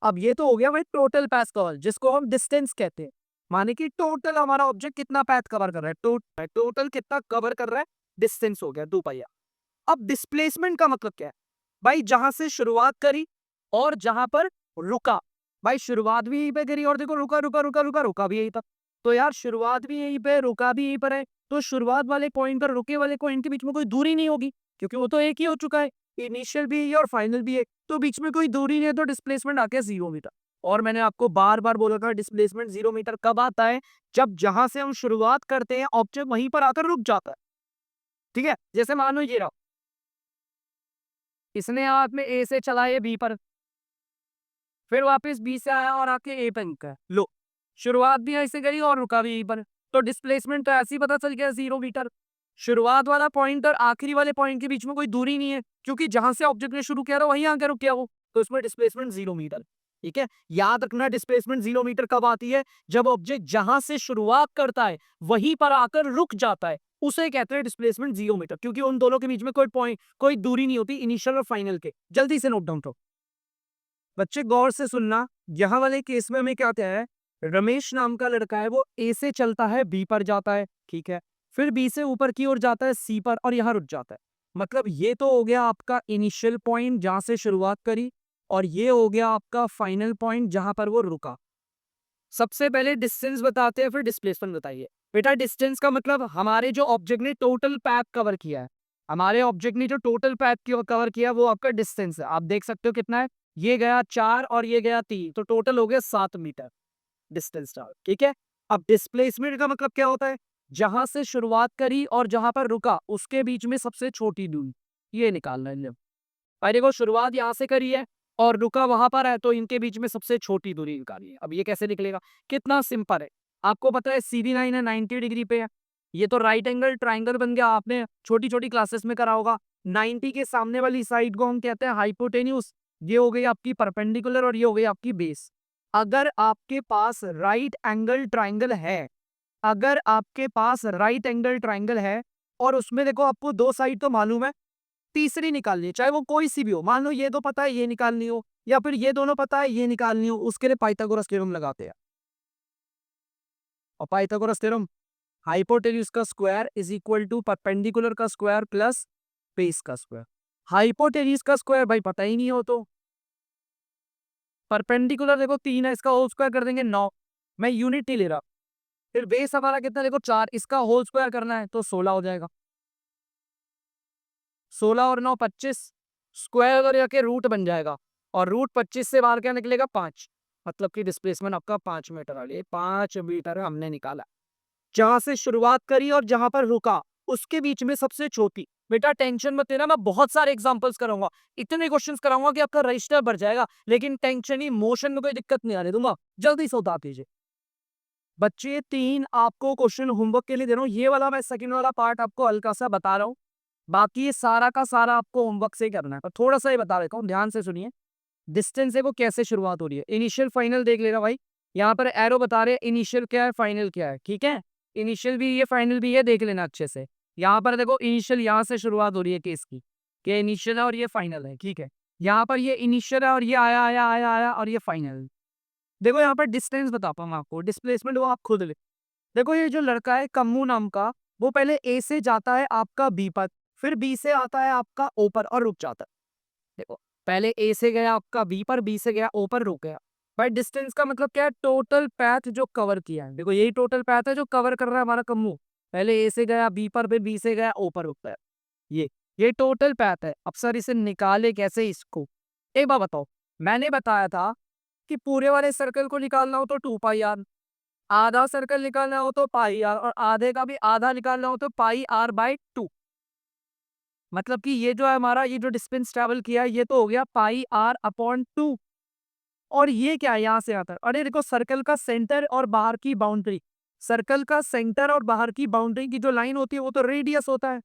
अब ये तो हो गया भाई टोटल पैथ कवर, जिसको हम डिस्टेंस कहते हैं, माने कि टोटल हमारा ऑब्जेक्ट कितना पैथ कवर कर रहा है, टोटल कितना कवर कर रहा है, डिस्टेंस हो गया 2 पाई आर। अब डिस्प्लेसमेंट का मतलब क्या है, भाई जहां से शुरुआत करी और जहां पर रुका, भाई शुरुआत भी यहीं पे करी और देखो रुका रुका रुका रुका रुका भी यहीं तक, तो यार शुरुआत भी यहीं पे रुका भी यहीं पर है, तो शुरुआत वाले पॉइंट और रुके वाले पॉइंट के बीच में कोई दूरी नहीं होगी, क्योंकि वो तो एक ही हो चुका है, इनिशियल भी है और फाइनल भी है, तो बीच में कोई दूरी नहीं है, तो डिस्प्लेसमेंट आ गया 0 मीटर। और मैंने आपको बार बार बोला था डिस्प्लेसमेंट 0 मीटर कब आता है, जब जहां से हम शुरुआत करते हैं ऑब्जेक्ट वहीं पर आकर रुक जाता है, ठीक है। जैसे मानो ये रहा, इसने हाथ में ए से चला है बी पर, फिर वापस बी से आया और आके ए पे रुका है, लो शुरुआत भी ऐसे करी और रुका भी यहीं पर, तो डिस्प्लेसमेंट तो ऐसे ही पता चल गया 0 मीटर। शुरुआत वाला पॉइंट और आखिरी वाले पॉइंट के बीच में कोई दूरी नहीं है, क्योंकि जहां से ऑब्जेक्ट ने शुरू किया था वहीं आकर रुक गया वो, तो इसमें डिस्प्लेसमेंट 0 मीटर, ठीक है। याद रखना डिस्प्लेसमेंट 0 मीटर कब आती है, जब ऑब्जेक्ट जहां से शुरुआत करता है वहीं पर आकर रुक जाता है, उसे कहते हैं डिस्प्लेसमेंट 0 मीटर, क्योंकि उन दोनों के बीच में कोई पॉइंट, कोई दूरी नहीं होती इनिशियल और फाइनल के। जल्दी से नोट डाउन करो बच्चे, गौर से सुनना। यहाँ वाले केस में हमें क्या क्या है, रमेश नाम का लड़का है, वो ए से चलता है बी पर जाता है, ठीक है, फिर बी से ऊपर की ओर जाता है सी पर और यहाँ रुक जाता है। मतलब ये तो हो गया आपका इनिशियल पॉइंट जहां से शुरुआत करी, और ये हो गया आपका फाइनल पॉइंट जहां पर वो रुका। सबसे पहले डिस्टेंस बताते हैं, फिर डिस्प्लेसमेंट बताइए। बेटा डिस्टेंस का मतलब हमारे जो ऑब्जेक्ट ने टोटल पैथ कवर किया है, हमारे ऑब्जेक्ट ने जो टोटल पैथ कवर किया वो आपका डिस्टेंस है। आप देख सकते हो कितना है, ये गया 4 और ये गया 3, तो टोटल हो गया 7 मीटर डिस्टेंस था, ठीक है। अब डिस्प्लेसमेंट का मतलब क्या होता है, जहां से शुरुआत करी और जहां पर रुका उसके बीच में सबसे छोटी दूरी, ये निकालना है। भाई देखो शुरुआत यहाँ से करी है और रुका वहां पर है, तो इनके बीच में सबसे छोटी दूरी निकाली है। अब ये कैसे निकलेगा? कितना सिंपल है। आपको पता है सीधी लाइन है 90 डिग्री पे है, ये तो राइट एंगल ट्राइंगल बन गया। आपने छोटी छोटी क्लासेस में करा होगा। 90 के सामने वाली साइड को हम कहते हैं हाइपोटेन्यूस। ये हो गई आपकी परपेंडिकुलर और ये हो गई आपकी बेस। अगर आपके पास राइट एंगल ट्राइंगल है, अगर आपके पास राइट एंगल ट्राइंगल है और उसमें देखो आपको दो साइड तो मालूम है, तीसरी निकालनी है, चाहे वो कोई सी भी हो। मान लो ये तो पता है ये निकालनी हो, या फिर ये दोनों पता है ये निकालनी हो, उसके लिए पाइथागोरस थ्योरम लगाते हैं। और पाइथागोरस थ्योरम, हाइपोटेन्यूज का square is equal to perpendicular का स्क्वायर प्लस बेस का स्क्वायर। हाइपोटेन्यूज का स्क्वायर भाई पता ही नहीं हो तो परपेंडिकुलर देखो 3 है, इसका होल स्क्वायर कर देंगे 9। मैं यूनिट ही ले रहा। फिर बेस हमारा कितना देखो 4, इसका होल स्क्वायर करना है तो 16 हो जाएगा। 16 और 9 25, स्क्वायर अगर जाके रूट बन जाएगा और रूट 25 से बाहर क्या निकलेगा 5। मतलब कि डिस्प्लेसमेंट आपका 5 मीटर वाली 5 मीटर हमने निकाला। जहां से शुरुआत करी और जहां पर रुका उसके बीच में सबसे छोटी। बेटा टेंशन मत लेना, मैं बहुत सारे एग्जांपल्स कराऊंगा, इतने क्वेश्चंस कराऊंगा कि आपका रजिस्टर बढ़ जाएगा। लेकिन टेंशन ही, मोशन में कोई दिक्कत नहीं आने दूंगा। जल्दी से उतार दीजिए बच्चे। 3 आपको क्वेश्चन होमवर्क के लिए दे रहा हूँ। ये वाला मैं सेकंड वाला पार्ट आपको हल्का सा बता रहा हूँ, बाकी ये सारा का सारा आपको होमवर्क से ही करना है। पर थोड़ा सा ही बता देता हूँ, ध्यान से सुनिए। डिस्टेंस है वो कैसे शुरुआत हो रही है, इनिशियल फाइनल देख लेना भाई। यहाँ पर एरो बता रहे हैं इनिशियल क्या है फाइनल क्या है, ठीक है। इनिशियल भी ये फाइनल भी ये देख लेना अच्छे से। यहाँ पर देखो इनिशियल यहाँ से शुरुआत हो रही है केस की, कि इनिशियल है और ये फाइनल है, ठीक है। यहाँ पर ये इनिशियल है और ये आया आया आया आया और ये फाइनल। देखो यहाँ पर डिस्टेंस बताता हूँ आपको, डिस्प्लेसमेंट वो आप खुद ले। देखो ये जो लड़का है कम्मू नाम का, वो पहले ए से जाता है आपका बी पर, फिर बी से आता है आपका ओ पर और रुक जाता है। देखो पहले ए से गया आपका बी पर, बी से गया ओ पर, रुक गया। भाई डिस्टेंस का मतलब क्या है? टोटल पैथ जो कवर किया है। देखो यही टोटल पैथ है जो कवर कर रहा है हमारा कम्मू। पहले ए से गया बी पर, फिर बी से गया ओ पर, रुकता है। ये ये टोटल पैथ है। अब सर इसे निकाले कैसे इसको? एक बार बताओ, मैंने बताया था कि पूरे वाले सर्कल को निकालना हो तो 2 पाई आर, आधा सर्कल निकालना हो तो पाई आर, और आधे का भी आधा निकालना हो तो पाई आर बाय 2। मतलब कि ये जो है हमारा, ये जो डिस्टेंस ट्रेवल किया है ये तो हो गया पाई आर अपॉन 2। और ये क्या है यहाँ से आता है? अरे देखो सर्कल का सेंटर और बाहर की बाउंड्री, सर्कल का सेंटर और बाहर की बाउंड्री की जो लाइन होती है वो तो रेडियस होता है।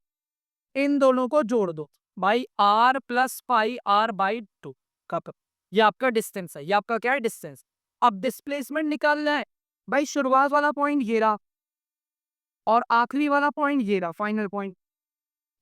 इन दोनों को जोड़ दो भाई, R plus pi R by 2 कप। ये आपका डिस्टेंस है, ये आपका क्या है डिस्टेंस। अब डिस्प्लेसमेंट निकालना है भाई। शुरुआत वाला पॉइंट ये रहा और आखिरी वाला पॉइंट ये रहा, फाइनल पॉइंट।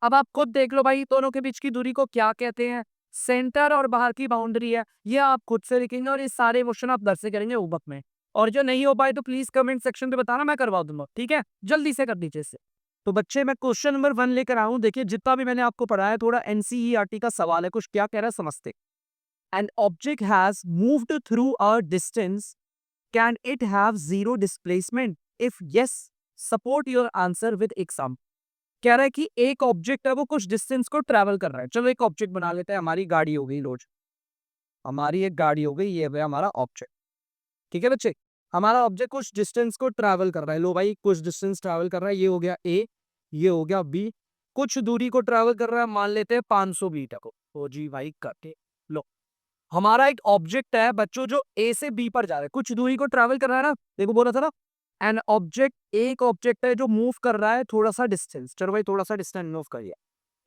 अब आप खुद देख लो भाई, दोनों के बीच की दूरी को क्या कहते हैं? सेंटर और बाहर की बाउंड्री है। ये आप खुद से लिखेंगे और ये सारे क्वेश्चन आप घर से करेंगे उबक में। और जो नहीं हो पाए तो प्लीज कमेंट सेक्शन पे बताना, मैं करवा दूंगा, ठीक है। जल्दी से कर दीजिए इसे। तो बच्चे मैं क्वेश्चन नंबर 1 लेकर आया हूं। देखिए जितना भी मैंने आपको पढ़ाया थोड़ा एनसीईआरटी का सवाल है, कुछ क्या कह रहा है समझते। An object has moved through a distance, can it have zero displacement? If yes, support your answer with example. कह रहा है कि एक ऑब्जेक्ट है वो कुछ डिस्टेंस को ट्रैवल कर रहा है। चलो एक ऑब्जेक्ट बना लेते हैं, हमारी गाड़ी हो गई रोज, हमारी एक गाड़ी हो गई, ये है हमारा ऑब्जेक्ट, ठीक है बच्चे। हमारा ऑब्जेक्ट कुछ डिस्टेंस को ट्रैवल कर रहा है। लो भाई कुछ डिस्टेंस ट्रैवल कर रहा है, ये हो गया ए, ये हो गया बी। कुछ दूरी को ट्रैवल कर रहा है, मान लेते हैं 500 मीटर को। ओ जी भाई करके लो, हमारा एक ऑब्जेक्ट है बच्चों जो ए से बी पर जा रहा है, कुछ दूरी को ट्रैवल कर रहा है ना। देखो बोला था ना, एन ऑब्जेक्ट, एक ऑब्जेक्ट है जो मूव कर रहा है थोड़ा सा डिस्टेंस। चलो भाई थोड़ा सा डिस्टेंस मूव करिए।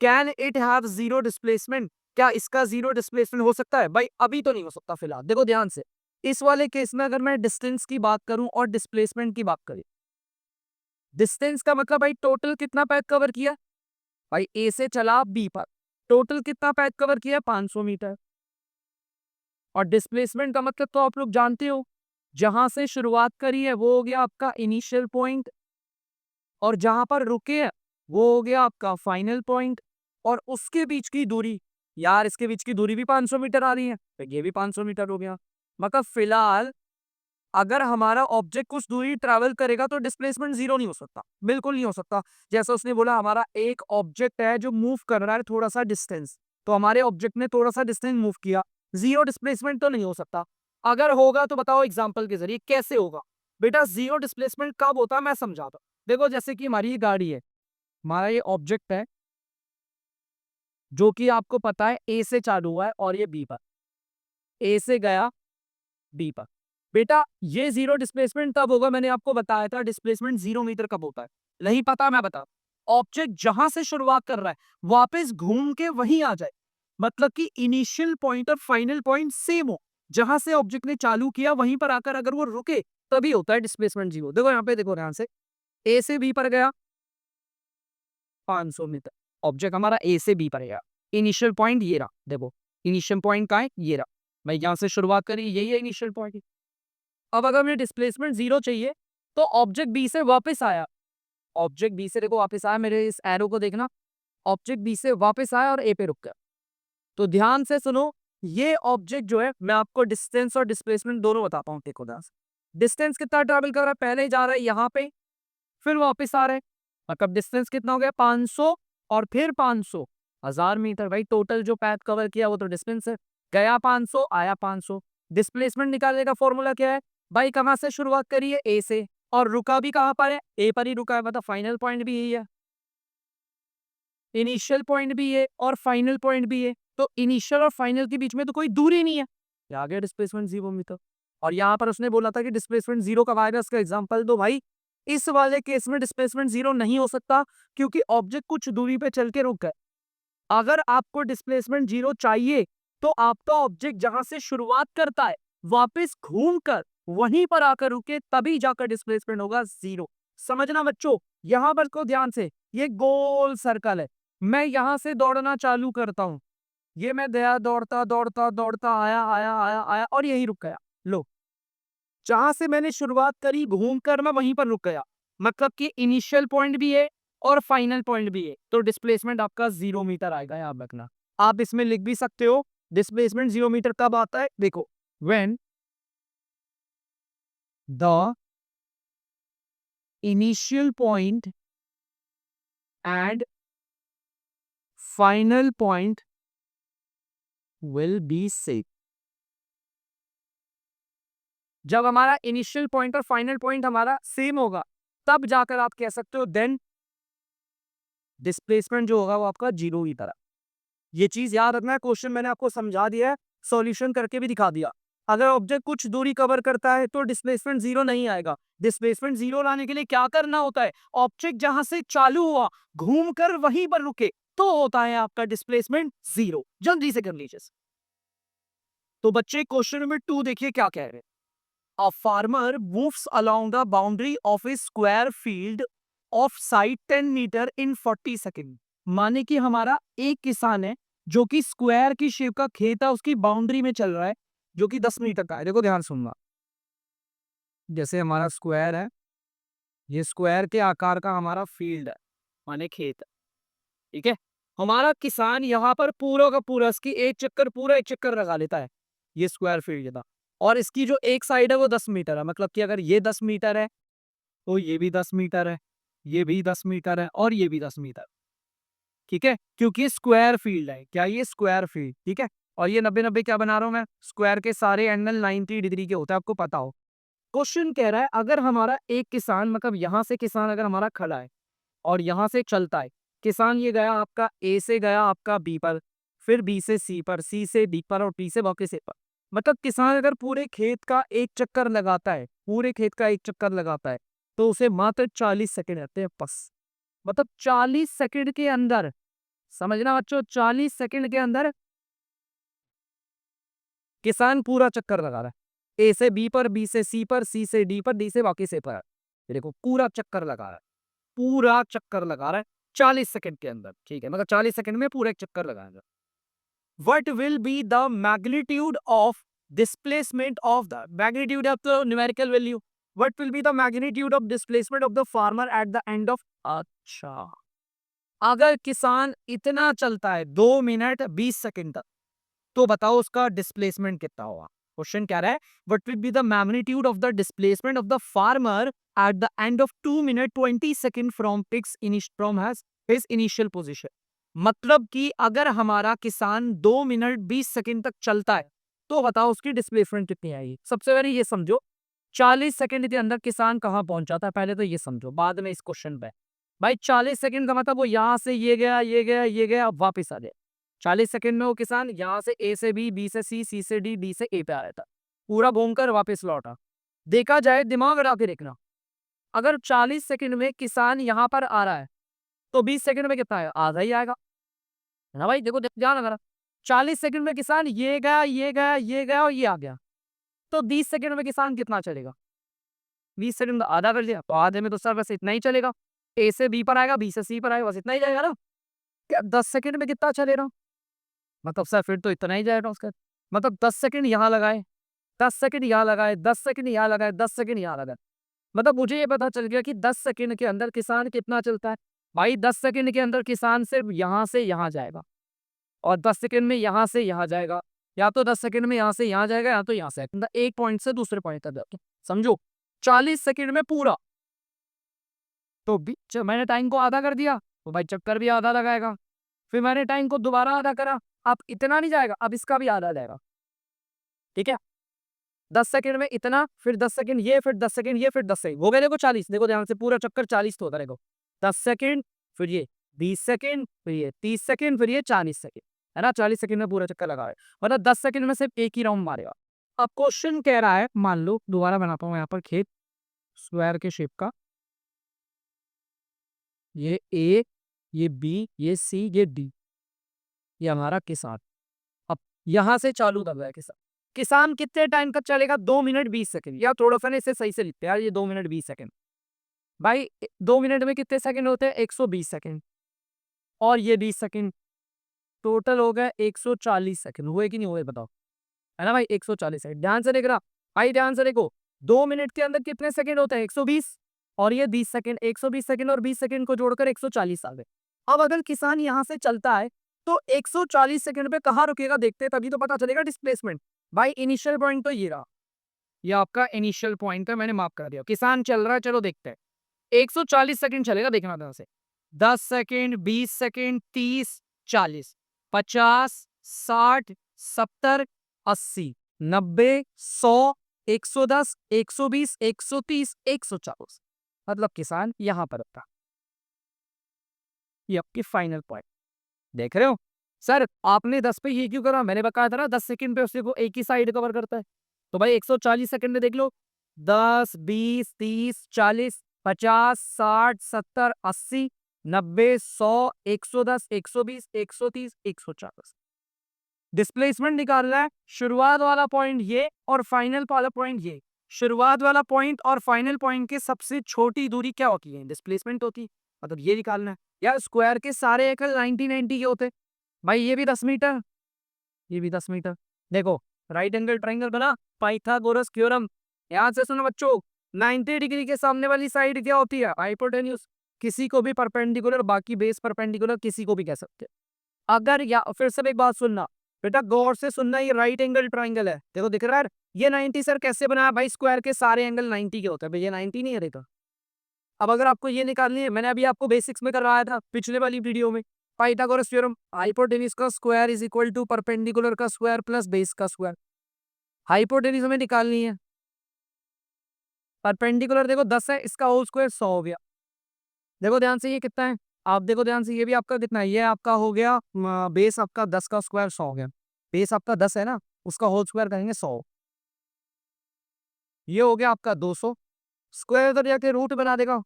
Can it have zero displacement? क्या इसका जीरो डिस्प्लेसमेंट हो सकता है? भाई अभी तो नहीं हो सकता फिलहाल। देखो ध्यान से, इस वाले केस में अगर मैं डिस्टेंस की बात करूं और डिस्प्लेसमेंट की बात करें, डिस्टेंस का मतलब भाई टोटल कितना पैथ कवर किया। भाई ए से चला बी पर, टोटल कितना पैथ कवर किया 500 मीटर। और डिस्प्लेसमेंट का मतलब तो आप लोग जानते हो, जहां से शुरुआत करी है वो हो गया आपका इनिशियल पॉइंट, और जहां पर रुके हैं वो हो गया आपका फाइनल पॉइंट। और उसके बीच की दूरी, यार इसके बीच की दूरी भी 500 मीटर आ रही है, तो ये भी 500 मीटर हो गया। मतलब फिलहाल अगर हमारा ऑब्जेक्ट कुछ दूरी ट्रैवल करेगा तो डिस्प्लेसमेंट जीरो नहीं हो सकता, बिल्कुल नहीं हो सकता। जैसा उसने बोला हमारा एक ऑब्जेक्ट है जो मूव कर रहा है थोड़ा सा डिस्टेंस, तो हमारे ऑब्जेक्ट ने थोड़ा सा डिस्टेंस मूव किया, जीरो डिस्प्लेसमेंट तो नहीं हो सकता। अगर होगा तो बताओ एग्जाम्पल के जरिए कैसे होगा। बेटा जीरो डिस्प्लेसमेंट कब होता है मैं समझाता हूं। देखो जैसे कि हमारी ये गाड़ी है, हमारा ये ऑब्जेक्ट है, जो कि आपको पता है ए से चालू हुआ है और ये बी पर, ए से गया बी पर। बेटा ये जीरो डिस्प्लेसमेंट तब होगा, मैंने आपको बताया था डिस्प्लेसमेंट 0 मीटर कब होता है, नहीं पता मैं बता। ऑब्जेक्ट जहां से शुरुआत कर रहा है वापस घूम के वहीं आ जाए, मतलब कि इनिशियल पॉइंट और फाइनल पॉइंट सेम हो, जहां से ऑब्जेक्ट ने चालू किया वहीं पर आकर अगर वो रुके तभी होता है डिस्प्लेसमेंट 0। देखो यहाँ पे, देखो ध्यान से, ए से बी पर गया 500 मीटर, ऑब्जेक्ट हमारा ए से बी पर गया, इनिशियल पॉइंट ये रहा, देखो इनिशियल पॉइंट कहाँ है, ये रहा, मैं यहां से शुरुआत करी, यही है इनिशियल पॉइंट। अब अगर मुझे डिस्प्लेसमेंट 0 चाहिए तो ऑब्जेक्ट बी से वापस आया, ऑब्जेक्ट बी से देखो वापस आया, मेरे इस एरो को देखना, ऑब्जेक्ट बी से वापस आया और ए पे रुक गया। तो ध्यान से सुनो, ये ऑब्जेक्ट जो है, मैं आपको डिस्टेंस और डिस्प्लेसमेंट दोनों बताता हूँ, देखो ध्यान से। डिस्टेंस कितना ट्रैवल कर रहा है, पहले जा रहा है यहाँ पे, फिर वापस आ रहा है, मतलब डिस्टेंस कितना हो गया 500 और फिर 500, 1000 मीटर। भाई टोटल जो पैथ कवर किया वो तो डिस्टेंस है, गया 500 आया 500। डिस्प्लेसमेंट निकालने का फॉर्मूला क्या है भाई, कहां से शुरुआत करिए, ए से, और रुका भी कहां पर है, ए पर ही रुका है, मतलब फाइनल पॉइंट भी यही है, इनिशियल पॉइंट भी है और फाइनल पॉइंट भी है, तो इनिशियल और फाइनल के बीच में तो कोई दूरी नहीं है, ये आ गया डिस्प्लेसमेंट 0 मीटर। और यहाँ पर उसने बोला था कि डिस्प्लेसमेंट 0 कब आएगा, इसका एग्जांपल दो भाई। इस वाले केस में डिस्प्लेसमेंट 0 नहीं हो सकता क्योंकि ऑब्जेक्ट कुछ दूरी पे चल के रुक गए। अगर आपको डिस्प्लेसमेंट 0 चाहिए तो आपका ऑब्जेक्ट जहां से शुरुआत करता है वापस घूमकर वहीं पर आकर रुके, तभी जाकर डिस्प्लेसमेंट होगा 0। समझना बच्चों, यहां पर को ध्यान से, ये गोल सर्कल है, मैं यहां से दौड़ना चालू करता हूं, ये मैं गया दौड़ता दौड़ता दौड़ता आया आया आया आया और यहीं रुक गया। लो, जहां से मैंने शुरुआत करी घूमकर मैं वहीं पर रुक गया, मतलब कि इनिशियल पॉइंट भी है और फाइनल पॉइंट भी है, तो डिस्प्लेसमेंट आपका 0 मीटर आएगा, याद रखना। आप इसमें लिख भी सकते हो डिस्प्लेसमेंट 0 मीटर कब आता है, देखो, when the initial point and final point will be same. जब हमारा इनिशियल पॉइंट और फाइनल पॉइंट हमारा सेम होगा तब जाकर आप कह सकते हो देन डिस्प्लेसमेंट जो होगा वो आपका 0 की तरह। ये चीज याद रखना है, क्वेश्चन मैंने आपको समझा दिया है, सॉल्यूशन करके भी दिखा दिया। अगर ऑब्जेक्ट कुछ दूरी कवर करता है तो डिस्प्लेसमेंट 0 नहीं आएगा। डिस्प्लेसमेंट 0 लाने के लिए क्या करना होता है, ऑब्जेक्ट जहां से चालू हुआ घूमकर वहीं पर रुके तो होता है आपका डिस्प्लेसमेंट 0। जल्दी से कर लीजिए। तो बच्चे क्वेश्चन नंबर 2 देखिए क्या कह रहे हैं। A farmer moves along the boundary of a square field of side 10 metre in 40 second. माने कि हमारा एक किसान है जो कि स्क्वायर की शेप का खेत है, उसकी बाउंड्री में चल रहा है जो कि 10 मीटर का है। देखो ध्यान सुनना, जैसे हमारा स्क्वायर है, ये स्क्वायर के आकार का हमारा फील्ड है, माने खेत है, ठीक है। हमारा किसान यहाँ पर पूरा का पूरा इसकी एक चक्कर लगा लेता है, ये स्क्वायर फील्ड था, और इसकी जो एक साइड है वो 10 मीटर है, मतलब कि अगर ये 10 मीटर है तो ये भी 10 मीटर है, ये भी 10 मीटर है और ये भी 10 मीटर, ठीक है, क्योंकि स्क्वायर फील्ड है, क्या ये स्क्वायर फील्ड, ठीक है। और ये 90-90 क्या बना रहा हूं मैं, स्क्वायर के सारे एंगल 90 डिग्री के होते हैं, आपको पता हो। क्वेश्चन कह रहा है अगर हमारा एक किसान, मतलब यहां से किसान अगर हमारा खड़ा है और यहां से चलता है, किसान ये गया आपका ए से गया आपका बी पर, फिर बी से सी पर, सी से डी पर और डी से वापस ए पर, मतलब किसान अगर पूरे खेत का एक चक्कर लगाता है, पूरे खेत का एक चक्कर लगाता है तो उसे मात्र 40 सेकंड लगते हैं बस। मतलब 40 सेकंड के अंदर, समझना बच्चों, 40 सेकंड के अंदर किसान पूरा चक्कर लगा रहा है, ए से बी पर, बी से सी पर, सी से डी पर, डी से वापस ए पर। ये देखो पूरा चक्कर लगा रहा है, पूरा चक्कर लगा रहा है 40 सेकंड के अंदर, ठीक है, मतलब 40 सेकंड में पूरा एक चक्कर लगाएगा। What will be the magnitude of displacement of the magnitude of the numerical value? What will be the magnitude of displacement of the farmer at the end of? अच्छा, अगर किसान इतना चलता है 2 मिनट 20 सेकंड तक तो बताओ उसका डिस्प्लेसमेंट कितना होगा। क्वेश्चन क्या रहा है, what will be the magnitude of the displacement of the farmer at the end of 2 minute 20 second from his initial position. मतलब कि अगर हमारा किसान 2 मिनट 20 सेकंड तक चलता है तो बताओ उसकी डिस्प्लेसमेंट कितनी आएगी। सबसे पहले ये समझो 40 सेकंड के अंदर किसान कहां पहुंच जाता है, पहले तो ये समझो, बाद में इस क्वेश्चन पे। भाई 40 सेकंड का मतलब वो यहां से ये गया ये गया ये गया, अब वापिस आ गया, 40 सेकंड में वो किसान यहाँ से ए से बी से सी से डी से ए पे आ रहा था, पूरा घूमकर वापस लौटा। देखा जाए, दिमाग लगा के देखना, अगर 40 सेकंड में किसान यहाँ पर आ रहा है तो 20 सेकंड में कितना आएगा? आधा ही आएगा, है ना भाई? देखो ध्यान लगा, 40 सेकंड में किसान ये गया, ये गया, ये गया और ये आ गया, तो 20 सेकंड में किसान कितना चलेगा? 20 सेकंड में आधा कर लिया, तो आधे में तो सर बस इतना ही चलेगा। ए से बी पर आएगा, बी से सी पर आएगा, बस इतना ही जाएगा ना। क्या 10 सेकंड में कितना चलेगा? मतलब सर फिर तो इतना ही जाएगा उसका। मतलब 10 सेकंड यहाँ लगाए, 10 सेकंड यहाँ लगाए, 10 सेकंड यहाँ लगाए, 10 सेकंड यहाँ लगाए, मतलब मुझे ये पता चल गया कि 10 सेकंड के अंदर किसान कितना चलता है। भाई 10 सेकंड के अंदर किसान सिर्फ यहाँ से यहाँ जाएगा और 10 सेकंड में यहाँ से यहाँ जाएगा, या तो 10 सेकंड में यहाँ से यहाँ जाएगा या तो यहाँ से, मतलब एक पॉइंट से दूसरे पॉइंट तक जाएगा। समझो 40 सेकंड में पूरा, तो मैंने टाइम को आधा कर दिया तो भाई चक्कर भी आधा लगाएगा। फिर मैंने टाइम को दोबारा आधा करा, अब इतना नहीं जाएगा, अब इसका भी आधा जाएगा। ठीक है, 10 सेकंड में इतना, फिर 10 सेकंड ये, फिर 10 सेकंड ये, फिर 10 सेकंड हो गए। देखो 40, देखो ध्यान से, पूरा चक्कर 40 तो होता है। देखो 10 सेकंड, फिर ये 20 सेकंड, फिर ये 30 सेकंड, फिर ये 40 सेकंड, है ना? 40 सेकंड में पूरा चक्कर लगा है, मतलब 10 सेकंड में सिर्फ एक ही राउंड मारेगा। अब क्वेश्चन कह रहा है, मान लो दोबारा बनाता हूँ यहाँ पर खेत स्क्वायर के शेप का, ये ए, ये बी, ये सी, ये डी, ये हमारा किसान। अब यहां से चालू कर रहा है किसान। किसान कितने टाइम तक चलेगा? 2 मिनट 20 सेकंड, या थोड़ा सा ना इसे सही से लिखते हैं यार, ये 2 मिनट 20 सेकंड। भाई 2 मिनट में कितने सेकंड होते हैं? 120 सेकंड, और ये 20 सेकंड, टोटल हो गया 140 सेकंड। हुए कि नहीं हुए बताओ, है ना भाई? 140 सेकंड। ध्यान से देख रहा भाई, ध्यान से देखो, 2 मिनट के अंदर कितने सेकंड होते हैं? 120, और ये 20 सेकंड, 120 सेकंड और 20 सेकंड को जोड़कर 140 आ गए। अब अगर किसान यहां से चलता है तो 140 सेकंड पे कहाँ रुकेगा? देखते हैं, तभी तो पता चलेगा डिस्प्लेसमेंट। भाई इनिशियल पॉइंट तो ये रहा, ये आपका इनिशियल पॉइंट है, मैंने मार्क कर दिया। किसान चल रहा है, चलो देखते हैं। 140 सेकंड चलेगा, देखना ध्यान से। 10 सेकंड, 20 सेकंड, 30, 40, 50, 60, 70, 80, 90, 100, 110, 120, 130, 140, मतलब किसान यहां पर था। ये आपकी फाइनल पॉइंट, देख रहे हो? सर आपने 10 पे ये क्यों करा? मैंने बताया था ना 10 सेकंड पे उसको एक ही साइड कवर करता है। तो भाई 140 सेकंड में देख लो, 10, 20, 30, 40, 50, 60, 70, 80, 90, 100, 110, 120, 130, 140। डिस्प्लेसमेंट निकालना है, शुरुआत वाला पॉइंट ये और फाइनल वाला पॉइंट ये। शुरुआत वाला पॉइंट और फाइनल पॉइंट की सबसे छोटी दूरी क्या होती है? डिस्प्लेसमेंट होती है। मतलब ये निकालना है यार। स्क्वायर के सारे एकल 90-90 के होते हैं भाई। ये भी 10 मीटर, ये भी 10 मीटर। देखो राइट एंगल ट्राइंगल बना, पाइथागोरस थ्योरम। याद से सुनो बच्चों, 90 डिग्री के सामने वाली साइड क्या होती है? हाइपोटेन्यूज। किसी को भी परपेंडिकुलर, बाकी बेस परपेंडिकुलर, किसी को भी कह सकते हैं। अगर, या फिर से एक बात सुनना बेटा, गौर से सुनना, ये राइट एंगल ट्राइंगल है। देखो दिख रहा है ये 90 सर कैसे बनाया? भाई स्क्वायर के सारे एंगल 90 के होते हैं, ये 90 नहीं है देखो। अब अगर आपको ये निकालनी है, मैंने अभी आपको बेसिक्स में करवाया था पिछले वाली वीडियो में, पाइथागोरस थ्योरम, हाइपोटेन्यूज का square is equal to perpendicular का स्क्वायर प्लस बेस का स्क्वायर। हाइपोटेन्यूज हमें निकालनी है, परपेंडिकुलर देखो 10 है, इसका होल स्क्वायर 100 हो गया। देखो ध्यान से, ये कितना है? आप देखो ध्यान से, ये भी आपका कितना है? ये आपका हो गया बेस आपका 10 का स्क्वायर 100 हो गया। बेस आपका 10 है ना, उसका होल स्क्वायर करेंगे 100। ये हो गया आपका 200। स्क्वायर उधर जाके रूट बना देगा।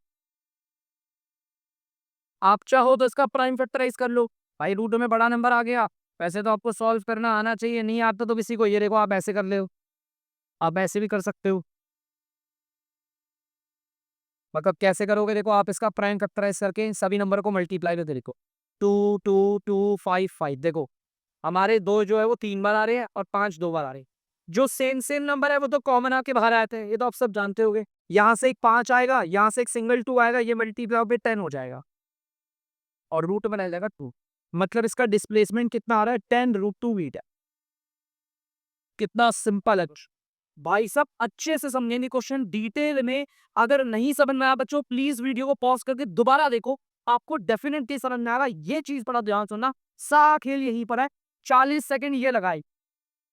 आप चाहो तो इसका प्राइम फैक्टराइज कर लो। भाई रूट में बड़ा नंबर आ गया। वैसे तो आपको सॉल्व करना आना चाहिए, नहीं आता तो किसी को, ये देखो आप ऐसे कर ले हो, आप ऐसे भी कर सकते हो। मतलब कैसे करोगे? देखो आप इसका प्राइम फैक्टराइज करके सभी नंबर को मल्टीप्लाई करके देखो। 2 2 2 5 5, देखो हमारे दो जो है वो 3 बार आ रहे हैं और 5 2 बार आ रहे हैं। जो सेम सेम नंबर है वो तो कॉमन आके बाहर आए थे, ये तो आप सब जानते होगे। यहाँ से एक 5 आएगा, यहाँ से एक सिंगल 2 आएगा, ये मल्टीप्लाई पे 10 हो जाएगा और रूट में रह जाएगा 2। मतलब इसका डिस्प्लेसमेंट कितना आ रहा है? 10√2 मीटर। कितना सिंपल है भाई साहब, अच्छे से समझेंगे क्वेश्चन डिटेल में। अगर नहीं समझ में आया बच्चों, प्लीज वीडियो को पॉज करके दोबारा देखो, आपको डेफिनेटली समझ में आएगा। ये चीज बड़ा ध्यान सुनना, सा खेल यहीं पर है। 40 सेकंड ये लगाई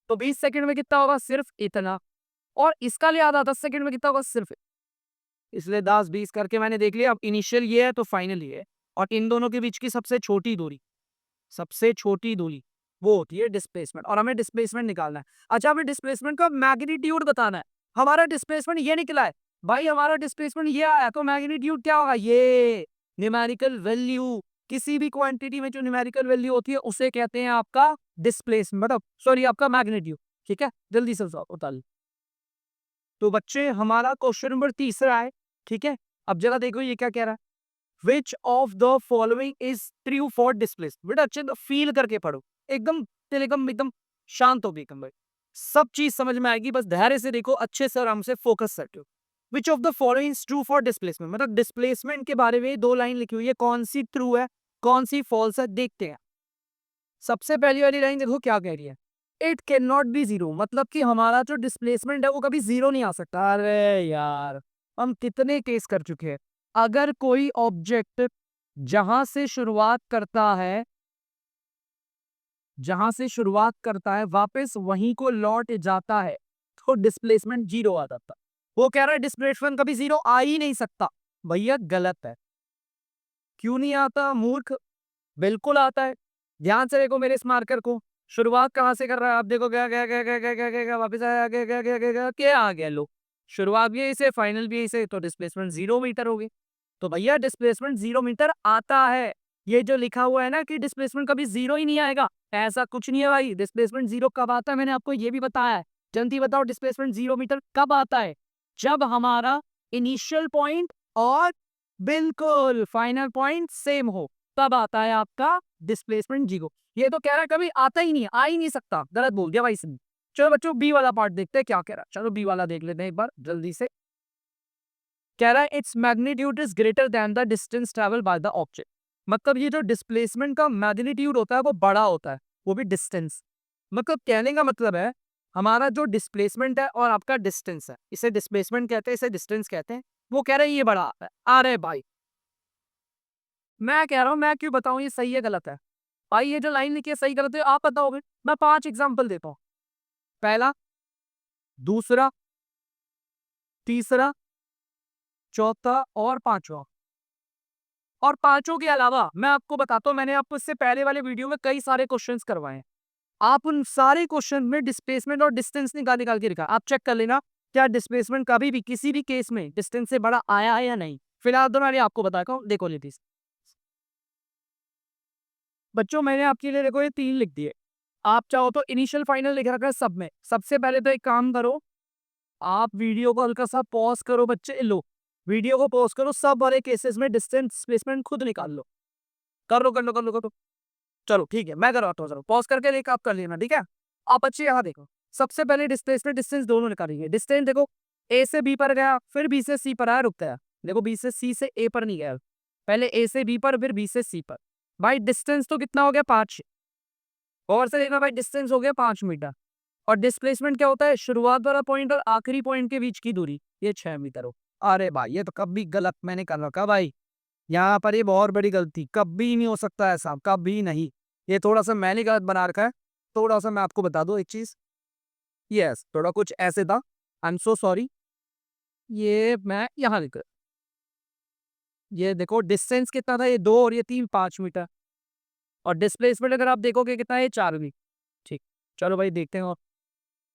तो 20 सेकंड में कितना होगा? सिर्फ इतना। और इसका लिया था 10 सेकंड में कितना होगा? सिर्फ। इसलिए 10 20 करके मैंने देख लिया। अब इनिशियल ये है तो फाइनल ये है, और इन दोनों के बीच की सबसे छोटी दूरी, सबसे छोटी दूरी वो होती है डिस्प्लेसमेंट, और हमें डिस्प्लेसमेंट निकालना है। अच्छा, हमें डिस्प्लेसमेंट का मैग्नीट्यूड बताना है। हमारा डिस्प्लेसमेंट ये निकला है भाई, हमारा डिस्प्लेसमेंट ये आया, तो मैग्नीट्यूड क्या होगा? ये न्यूमेरिकल वैल्यू, किसी भी क्वांटिटी में जो न्यूमेरिकल वैल्यू होती है उसे कहते हैं आपका डिस्प्लेसमेंट, मतलब सॉरी आपका मैग्नीट्यूड। ठीक है, जल्दी से उतार लो। तो बच्चे हमारा क्वेश्चन नंबर तीसरा है। ठीक है, अब जरा देखो ये क्या कह रहा है। Which of the following is true for displace. बेटा अच्छे तो फील करके पढ़ो, एकदम एकदम शांत हो गई एकदम भाई, सब चीज समझ में आएगी, बस धैर्य से देखो, अच्छे से आराम से फोकस करते हो। Which of the following is true for displacement, मतलब डिस्प्लेसमेंट के बारे में दो लाइन लिखी हुई है, कौन सी ट्रू है कौन सी फॉल्स है, देखते हैं। सबसे पहली वाली लाइन देखो क्या कह रही है, it can not be zero, मतलब कि हमारा जो डिस्प्लेसमेंट है वो कभी जीरो नहीं आ सकता। अरे यार, हम कितने केस कर चुके हैं। अगर कोई ऑब्जेक्ट जहां से शुरुआत करता है, जहां से शुरुआत करता है वापस वहीं को लौट जाता है, तो डिस्प्लेसमेंट जीरो आ जाता। वो कह रहा है डिस्प्लेसमेंट कभी जीरो आ ही नहीं सकता। भैया गलत है। क्यों नहीं आता मूर्ख? बिल्कुल आता है। ध्यान से देखो मेरे इस मार्कर को, शुरुआत कहां से कर रहा है आप देखो, क्या क्या क्या क्या क्या क्या क्या क्या वापस आया, क्या क्या क्या क्या क्या क्या आ गया, लो शुरुआत भी यही से फाइनल भी यही से, तो डिस्प्लेसमेंट 0 मीटर हो गई। तो भैया डिस्प्लेसमेंट 0 मीटर आता है। ये जो लिखा हुआ है ना कि डिस्प्लेसमेंट कभी जीरो ही नहीं आएगा, ऐसा कुछ नहीं है भाई। डिस्प्लेसमेंट जीरो कब आता है मैंने आपको ये भी बताया है। जल्दी बताओ डिस्प्लेसमेंट 0 मीटर कब आता है? जब हमारा इनिशियल पॉइंट और बिल्कुल फाइनल पॉइंट सेम हो, तब आता है आपका डिस्प्लेसमेंट जीरो। ये तो कह रहा है कभी आता ही नहीं, आ ही नहीं सकता, गलत बोल दिया भाई इसने। चलो बच्चों बी वाला पार्ट देखते हैं क्या कह रहा है। चलो बी वाला देख लेते हैं एक बार जल्दी से। कह रहा है its magnitude is greater than the distance travel by the object, मतलब ये जो डिस्प्लेसमेंट का मैग्नीट्यूड होता है वो बड़ा होता है, वो भी डिस्टेंस। मतलब कहने का मतलब है हमारा जो डिस्प्लेसमेंट है और आपका डिस्टेंस है, इसे डिस्प्लेसमेंट कहते हैं, इसे डिस्टेंस कहते हैं। वो कह रहे हैं ये बड़ा है। अरे भाई मैं कह रहा हूं, मैं क्यों बताऊं ये सही है गलत है? भाई ये जो लाइन लिखी है सही गलत है आप बताओगे। मैं 5 एग्जांपल देता हूं। पहला, दूसरा, तीसरा, चौथा और पांचवा। और पांचों के अलावा मैं आपको बताता हूं, मैंने आपको इससे पहले वाले वीडियो में कई सारे क्वेश्चंस करवाए हैं। आप उन सारे क्वेश्चन में डिस्प्लेसमेंट और डिस्टेंस निकाल निकाल के लिखा, आप चेक कर लेना क्या डिस्प्लेसमेंट कभी भी किसी भी केस में डिस्टेंस से बड़ा आया है या नहीं। फिलहाल तो मैंने आपको बताया, देखो लेडीज बच्चों, मैंने आपके लिए देखो ये 3 लिख दिए। आप चाहो तो इनिशियल फाइनल लिख रखा है सब में। सबसे पहले तो एक काम करो, आप वीडियो को हल्का सा पॉज करो बच्चे, लो वीडियो को पॉज करो, सब वाले केसेस में डिस्टेंस डिस्प्लेसमेंट खुद निकाल लो। कर लो कर लो कर लो कर लो। चलो ठीक है, मैं करवाता हूँ, चलो पॉज करके देख आप कर लेना, ठीक है। आप बच्चे यहाँ देखो, सबसे पहले डिस्प्लेसमेंट डिस्टेंस दोनों निकालेंगे। डिस्टेंस देखो, ए से बी पर गया, फिर बी से सी पर आया, रुक गया। देखो बी से सी से ए पर नहीं गया, पहले ए से बी पर फिर बी से सी पर। भाई डिस्टेंस तो कितना हो गया 5। और से देखना भाई डिस्टेंस हो गया 5 मीटर। और डिस्प्लेसमेंट क्या होता है? शुरुआत वाला पॉइंट और आखिरी पॉइंट के बीच की दूरी, ये 6 मीटर हो। अरे भाई ये तो कभी गलत मैंने कर रखा भाई, यहाँ पर ये बहुत बड़ी गलती, कभी नहीं हो सकता ऐसा, कभी नहीं। ये थोड़ा सा मैंने गलत बना रखा है। थोड़ा सा मैं आपको बता दूं एक चीज, यस थोड़ा कुछ ऐसे था, आई एम सो सॉरी। ये मैं यहाँ लिख, ये देखो डिस्टेंस कितना था, ये 2 और ये 3, 5 मीटर। और डिस्प्लेसमेंट अगर आप देखोगे कितना है, ये 4 मीटर। ठीक, चलो भाई देखते हैं। और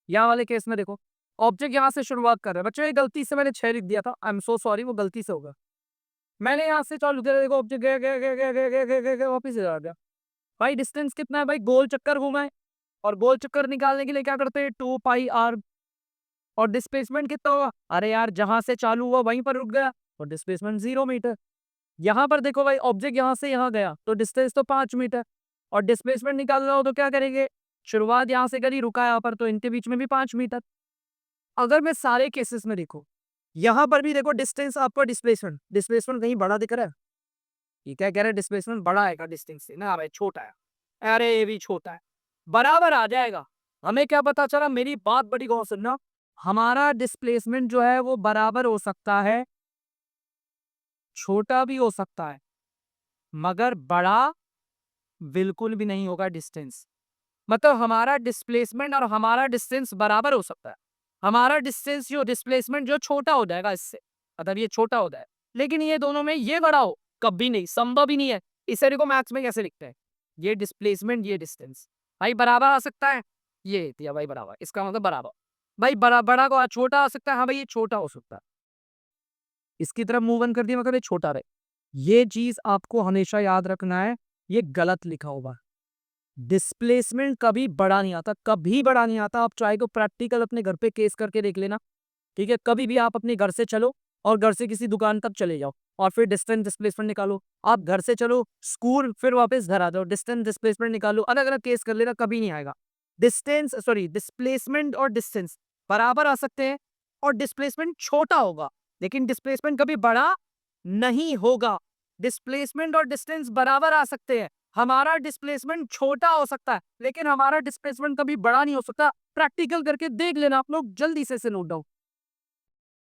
यहाँ वाले केस में देखो, ऑब्जेक्ट यहाँ से शुरुआत कर रहा है बच्चों, ये गलती से मैंने 6 लिख दिया था, आई एम सो सॉरी, वो गलती से होगा। मैंने यहाँ से चालू किया, देखो ऑब्जेक्ट गया गया गया गया गया गया गया गया गया, वापिस आ गया। भाई डिस्टेंस कितना है भाई, गोल चक्कर घूमा है, और गोल चक्कर निकालने के लिए क्या करते हैं 2 पाई r। और डिस्प्लेसमेंट कितना होगा? अरे यार जहां से चालू हुआ वहीं पर रुक गया, और डिस्प्लेसमेंट 0 मीटर। यहाँ पर देखो भाई ऑब्जेक्ट यहाँ से यहाँ गया, तो डिस्टेंस तो 5 मीटर। और डिस्प्लेसमेंट निकालना हो तो क्या करेंगे, शुरुआत यहाँ से करी, रुका यहाँ पर, तो इनके बीच में भी 5 मीटर। अगर मैं सारे केसेस में देखो, यहाँ पर भी देखो डिस्टेंस आपका डिस्प्लेसमेंट डिस्प्लेसमेंट कहीं बड़ा दिख रहा है? ये क्या कह रहे हैं, डिस्प्लेसमेंट बड़ा आएगा डिस्टेंस से ना भाई, छोटा है। अरे ये भी छोटा है, बराबर आ जाएगा। हमें क्या पता चला, मेरी बात बड़ी गौर से सुनना, हमारा डिस्प्लेसमेंट जो है वो बराबर हो सकता है, छोटा भी हो सकता है, मगर बड़ा बिल्कुल भी नहीं होगा डिस्टेंस। मतलब हमारा डिस्प्लेसमेंट और हमारा डिस्टेंस बराबर हो सकता है, हमारा डिस्टेंस जो डिस्प्लेसमेंट जो छोटा हो जाएगा इससे, मतलब ये छोटा हो जाए, लेकिन ये दोनों में ये बड़ा हो कभी नहीं, संभव ही नहीं है। इसे देखो मैथ्स में कैसे लिखते हैं, ये डिस्प्लेसमेंट ये डिस्टेंस, भाई बराबर आ सकता है, ये दिया भाई बराबर, इसका मतलब बराबर। भाई बड़ा को छोटा आ सकता है, हाँ भाई ये छोटा हो सकता है। इसकी तरफ मूव ऑन कर दिया मतलब ये छोटा रहे। ये चीज आपको हमेशा याद रखना है, ये गलत लिखा होगा। डिस्प्लेसमेंट कभी बड़ा नहीं आता, कभी बड़ा नहीं आता। आप चाहे तो प्रैक्टिकल अपने घर पे केस करके देख लेना, ठीक है। कभी भी आप अपने घर से चलो और घर से किसी दुकान तक चले जाओ और फिर डिस्टेंस डिस्प्लेसमेंट निकालो। आप घर से चलो स्कूल, फिर वापस घर आ जाओ, डिस्टेंस डिस्प्लेसमेंट निकालो, अलग अलग केस कर लेना, कभी नहीं आएगा। डिस्टेंस सॉरी डिस्प्लेसमेंट और डिस्टेंस बराबर आ सकते हैं और डिस्प्लेसमेंट छोटा होगा, लेकिन डिस्प्लेसमेंट कभी बड़ा नहीं होगा। डिस्प्लेसमेंट और डिस्टेंस बराबर आ सकते हैं, हमारा डिस्प्लेसमेंट छोटा हो सकता है लेकिन हमारा डिस्प्लेसमेंट कभी बड़ा नहीं हो सकता। प्रैक्टिकल करके देख लेना आप लोग, जल्दी से नोट डाउन।